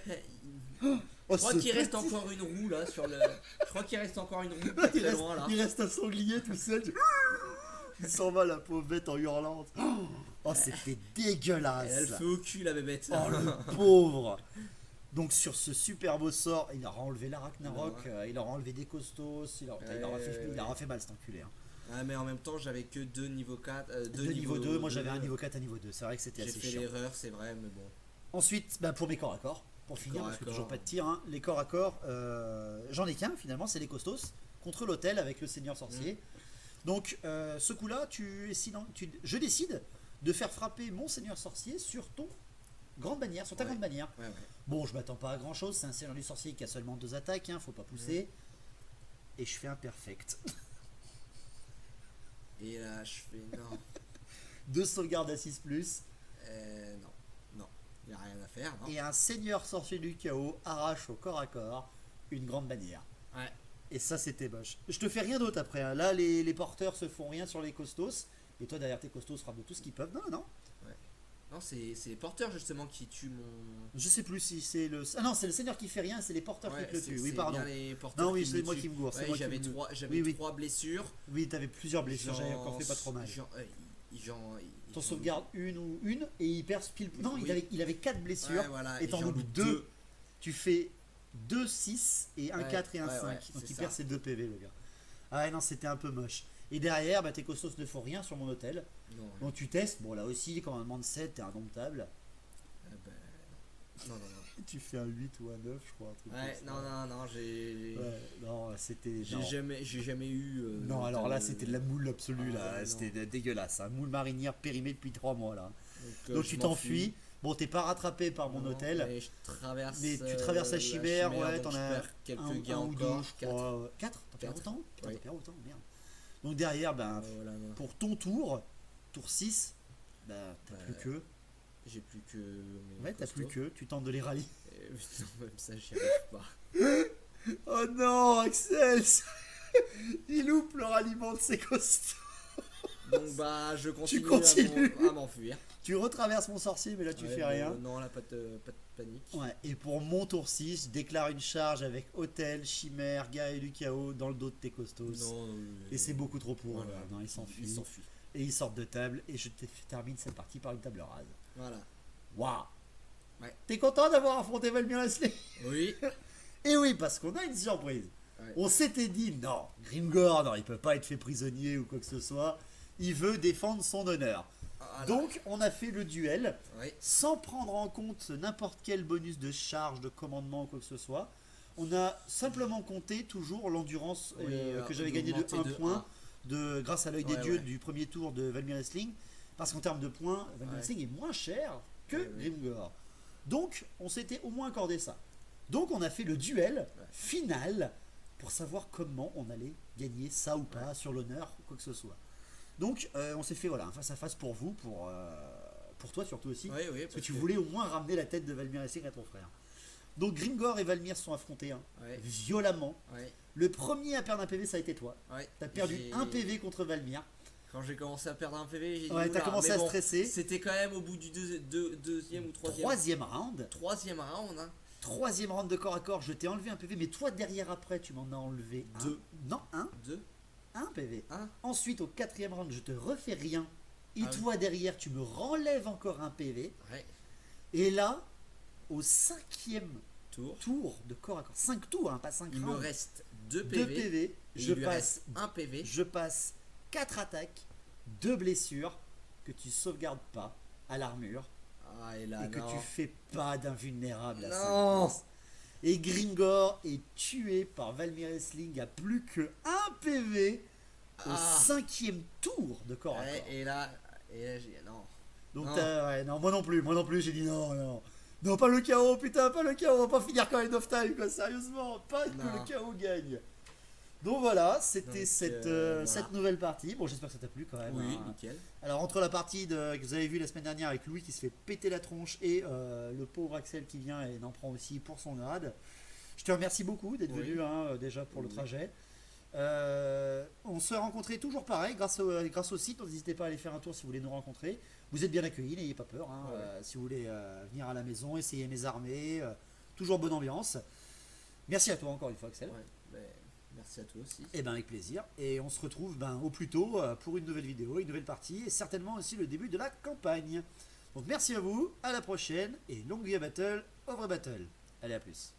Speaker 4: Oh,
Speaker 5: Je crois
Speaker 4: ce
Speaker 5: qu'il reste
Speaker 4: petit-
Speaker 5: encore une roue là sur le. Je crois qu'il reste encore une roue
Speaker 4: il,
Speaker 5: très
Speaker 4: reste,
Speaker 5: loin là.
Speaker 4: il reste un sanglier tout seul. Il s'en va la pauvre bête en hurlant. Oh c'était dégueulasse.
Speaker 5: Elle fait au cul la bébête.
Speaker 4: Oh le pauvre. Donc sur ce super beau sort, il aura enlevé la Ragnarok,
Speaker 5: Ouais.
Speaker 4: il aura enlevé des costos, il aura fait mal cet enculé. Hein.
Speaker 5: Ah, mais en même temps, j'avais que 2 niveau 4.
Speaker 4: De niveau 2, moi j'avais un niveau 4 à niveau 2, c'est vrai que c'était
Speaker 5: J'ai
Speaker 4: assez
Speaker 5: fait
Speaker 4: chiant.
Speaker 5: l'erreur, c'est vrai, mais bon.
Speaker 4: Ensuite, pour mes corps à corps, pour finir,
Speaker 5: corps à
Speaker 4: parce que
Speaker 5: corps.
Speaker 4: toujours pas de tir, hein, les corps à corps, j'en ai qu'un finalement, c'est les costos, contre l'hôtel avec le seigneur sorcier. Donc ce coup-là, je décide de faire frapper mon seigneur sorcier sur ton grande bannière, sur ta
Speaker 5: Ouais.
Speaker 4: grande bannière.
Speaker 5: Ouais, ouais.
Speaker 4: Bon, je m'attends pas à grand chose, c'est un seigneur du sorcier qui a seulement 2 attaques, hein, faut pas pousser. Et je fais un perfect.
Speaker 5: Et là, je fais non.
Speaker 4: 2 sauvegardes à 6+,
Speaker 5: Non. Non. Il n'y a rien à faire, non.
Speaker 4: et un seigneur sorcier du chaos arrache au corps à corps une grande bannière.
Speaker 5: Ouais.
Speaker 4: Et ça, c'était moche. Je te fais rien d'autre après. Hein. Là, les porteurs se font rien sur les costos. Et toi, derrière tes costos, frappent de tout ce qu'ils peuvent. Non, non.
Speaker 5: Non, c'est les porteurs justement qui tuent mon.
Speaker 4: Je sais plus si c'est le. Ah non, c'est le seigneur qui fait rien, c'est les porteurs
Speaker 5: Ouais,
Speaker 4: qui te le
Speaker 5: c'est-
Speaker 4: tuent. Oui,
Speaker 5: c'est
Speaker 4: pardon.
Speaker 5: bien les porteurs
Speaker 4: Non, oui,
Speaker 5: qui
Speaker 4: c'est
Speaker 5: me
Speaker 4: moi
Speaker 5: tuent.
Speaker 4: qui me gourre. c'est
Speaker 5: Ouais,
Speaker 4: moi qui
Speaker 5: j'avais
Speaker 4: me-
Speaker 5: 3
Speaker 4: Oui, oui.
Speaker 5: blessures.
Speaker 4: Oui, t'avais plusieurs blessures. J'avais encore fait pas trop mal. T'en sauvegardes une et il perd pile. Non,
Speaker 5: Oui.
Speaker 4: il avait 4 blessures.
Speaker 5: Ouais, voilà,
Speaker 4: et t'en
Speaker 5: j'en
Speaker 4: loupes
Speaker 5: loupe
Speaker 4: 2. Tu fais 2, 6 et un
Speaker 5: Ouais,
Speaker 4: 4 et un
Speaker 5: ouais,
Speaker 4: 5.
Speaker 5: ouais,
Speaker 4: Donc
Speaker 5: c'est
Speaker 4: il
Speaker 5: ça.
Speaker 4: perd ses 2 PV, le gars. Ah ouais, non, c'était un peu moche. Et derrière, tes costos ne font rien sur mon hôtel.
Speaker 5: Non, ouais.
Speaker 4: Donc tu testes. Bon, là aussi, quand on demande 7, t'es indomptable.
Speaker 5: Ben, non, non, non.
Speaker 4: Tu fais un 8 ou un 9, je crois. Un truc
Speaker 5: Ouais,
Speaker 4: comme
Speaker 5: non,
Speaker 4: ça.
Speaker 5: non, j'ai.
Speaker 4: Ouais, non, c'était.
Speaker 5: J'ai
Speaker 4: non.
Speaker 5: jamais eu.
Speaker 4: Non, alors là, c'était de la moule absolue,
Speaker 5: Ah,
Speaker 4: là.
Speaker 5: non.
Speaker 4: C'était dégueulasse. Hein. Moule marinière périmée depuis 3 mois, là. Donc
Speaker 5: je
Speaker 4: tu
Speaker 5: m'enfuis.
Speaker 4: t'enfuis. Bon, t'es pas rattrapé par mon
Speaker 5: Non,
Speaker 4: hôtel.
Speaker 5: mais je traverse.
Speaker 4: Mais tu traverses la chimère, ouais,
Speaker 5: donc
Speaker 4: t'en
Speaker 5: je
Speaker 4: as
Speaker 5: perds quelques gains
Speaker 4: ou
Speaker 5: encore.
Speaker 4: deux, je crois. 4. T'en perds
Speaker 5: Quatre.
Speaker 4: autant? Putain,
Speaker 5: Oui.
Speaker 4: t'en perds autant, merde. Donc derrière, ben,
Speaker 5: Voilà, non.
Speaker 4: pour ton tour 6, ben, t'as
Speaker 5: Bah,
Speaker 4: plus que.
Speaker 5: J'ai plus que. mes
Speaker 4: Ouais, t'as plus
Speaker 5: costauds.
Speaker 4: que. Tu tentes de les rallier.
Speaker 5: Et- non, même ça, j'y arrive pas.
Speaker 4: Oh non, Axel! Il loupe le ralliement de ses costauds.
Speaker 5: Donc bah, je continue,
Speaker 4: continues.
Speaker 5: à m'enfuir.
Speaker 4: Tu retraverses mon sorcier, mais là tu
Speaker 5: Ouais,
Speaker 4: fais
Speaker 5: bon,
Speaker 4: rien.
Speaker 5: Non, là, pas de panique.
Speaker 4: Ouais, et pour mon tour 6, je déclare une charge avec hôtel, chimère, guerrier du chaos dans le dos de tes costos.
Speaker 5: Non,
Speaker 4: Et c'est beaucoup trop pour eux.
Speaker 5: voilà.
Speaker 4: Non, ils s'enfuient.
Speaker 5: Il s'enfuit.
Speaker 4: Et ils sortent de table. Et je termine cette partie par une table rase.
Speaker 5: Voilà.
Speaker 4: Waouh!
Speaker 5: Ouais.
Speaker 4: T'es content d'avoir affronté Valmir Leslie?
Speaker 5: Oui.
Speaker 4: Et oui, parce qu'on a une surprise.
Speaker 5: Ouais.
Speaker 4: On s'était dit, non, Grimgor, non, il peut pas être fait prisonnier ou quoi que ce soit. Il veut défendre son honneur.
Speaker 5: Voilà.
Speaker 4: Donc, on a fait le duel.
Speaker 5: Oui.
Speaker 4: Sans prendre en compte n'importe quel bonus de charge, de commandement ou quoi que ce soit. On a simplement compté toujours l'endurance
Speaker 5: Oui,
Speaker 4: que j'avais gagné de
Speaker 5: augmenté
Speaker 4: 1
Speaker 5: de
Speaker 4: point grâce à l'œil des
Speaker 5: Ouais,
Speaker 4: dieux
Speaker 5: ouais.
Speaker 4: du premier tour de Valmir Wrestling. Parce qu'en termes de points, Valmir
Speaker 5: Ouais.
Speaker 4: Wrestling est moins cher que
Speaker 5: Ouais, ouais.
Speaker 4: Grimgor. Donc on s'était au moins accordé ça. Donc on a fait le duel final pour savoir comment on allait gagner ça ou pas sur l'honneur ou quoi que ce soit. Donc on s'est fait voilà, un face à face pour vous, pour toi surtout aussi.
Speaker 5: Oui, oui.
Speaker 4: Parce que tu voulais au moins ramener la tête de Valmir Wrestling à ton frère. Donc Grimgor et Valmir se sont affrontés
Speaker 5: Ouais.
Speaker 4: violemment.
Speaker 5: Ouais.
Speaker 4: Le premier à perdre un PV, ça a été toi.
Speaker 5: Ouais.
Speaker 4: T'as perdu
Speaker 5: J'ai-
Speaker 4: un PV contre Valmir.
Speaker 5: Quand j'ai commencé à perdre un PV, j'ai dit.
Speaker 4: Ouais, t'as
Speaker 5: oula,
Speaker 4: commencé
Speaker 5: mais
Speaker 4: à
Speaker 5: bon,
Speaker 4: stresser.
Speaker 5: C'était quand même au bout du deuxième ou
Speaker 4: Troisième round.
Speaker 5: troisième round. Hein.
Speaker 4: Troisième round de corps à corps, je t'ai enlevé un PV, mais toi derrière après, tu m'en as enlevé
Speaker 5: Deux.
Speaker 4: Non, un.
Speaker 5: Deux.
Speaker 4: Un PV.
Speaker 5: Un.
Speaker 4: Ensuite, au quatrième round, je te refais rien. Et
Speaker 5: Ah oui.
Speaker 4: toi derrière, tu me renlèves encore un PV.
Speaker 5: Ouais.
Speaker 4: Et là, au cinquième
Speaker 5: Tour.
Speaker 4: tour de corps à corps, 5 tours, pas 5
Speaker 5: Il me
Speaker 4: rounds,
Speaker 5: reste 2
Speaker 4: 2
Speaker 5: PV.
Speaker 4: PV,
Speaker 5: et
Speaker 4: je
Speaker 5: il lui
Speaker 4: passe,
Speaker 5: reste un PV.
Speaker 4: je passe 4 attaques, 2 blessures que tu sauvegardes pas à l'armure.
Speaker 5: Ah, et là,
Speaker 4: Et que
Speaker 5: non.
Speaker 4: tu fais pas d'invulnérable à
Speaker 5: Non.
Speaker 4: 5 Et Gringor est tué par Valmir Wrestling à plus que 1 PV au
Speaker 5: Ah.
Speaker 4: 5e tour de corps à
Speaker 5: Ouais,
Speaker 4: corps.
Speaker 5: et là, j'ai. Non.
Speaker 4: Donc
Speaker 5: non.
Speaker 4: ouais, non, moi non plus, j'ai dit non, non, pas le chaos, putain, pas le chaos, on va pas finir quand même of time, quoi, sérieusement, pas que
Speaker 5: Non.
Speaker 4: le chaos gagne. Donc voilà, c'était
Speaker 5: Donc,
Speaker 4: cette
Speaker 5: voilà.
Speaker 4: cette nouvelle partie. Bon, j'espère que ça t'a plu quand même.
Speaker 5: Oui,
Speaker 4: hein.
Speaker 5: nickel.
Speaker 4: Alors entre la partie que vous avez vue la semaine dernière avec Louis qui se fait péter la tronche et le pauvre Axel qui vient et en prend aussi pour son grade, je te remercie beaucoup d'être
Speaker 5: Oui.
Speaker 4: venu déjà pour le
Speaker 5: Oui.
Speaker 4: trajet. On se rencontrait toujours pareil grâce au site, donc n'hésitez pas à aller faire un tour si vous voulez nous rencontrer. Vous êtes bien accueillis, n'ayez pas peur, hein,
Speaker 5: Ouais.
Speaker 4: si vous voulez venir à la maison, essayer mes armées, toujours bonne ambiance. Merci à toi encore une fois Axel.
Speaker 5: Ouais, ben, merci à toi aussi.
Speaker 4: Et ben avec plaisir. Et on se retrouve au plus tôt pour une nouvelle vidéo, une nouvelle partie et certainement aussi le début de la campagne. Donc merci à vous, à la prochaine et longue vie à Battle, au vrai Battle. Allez à plus.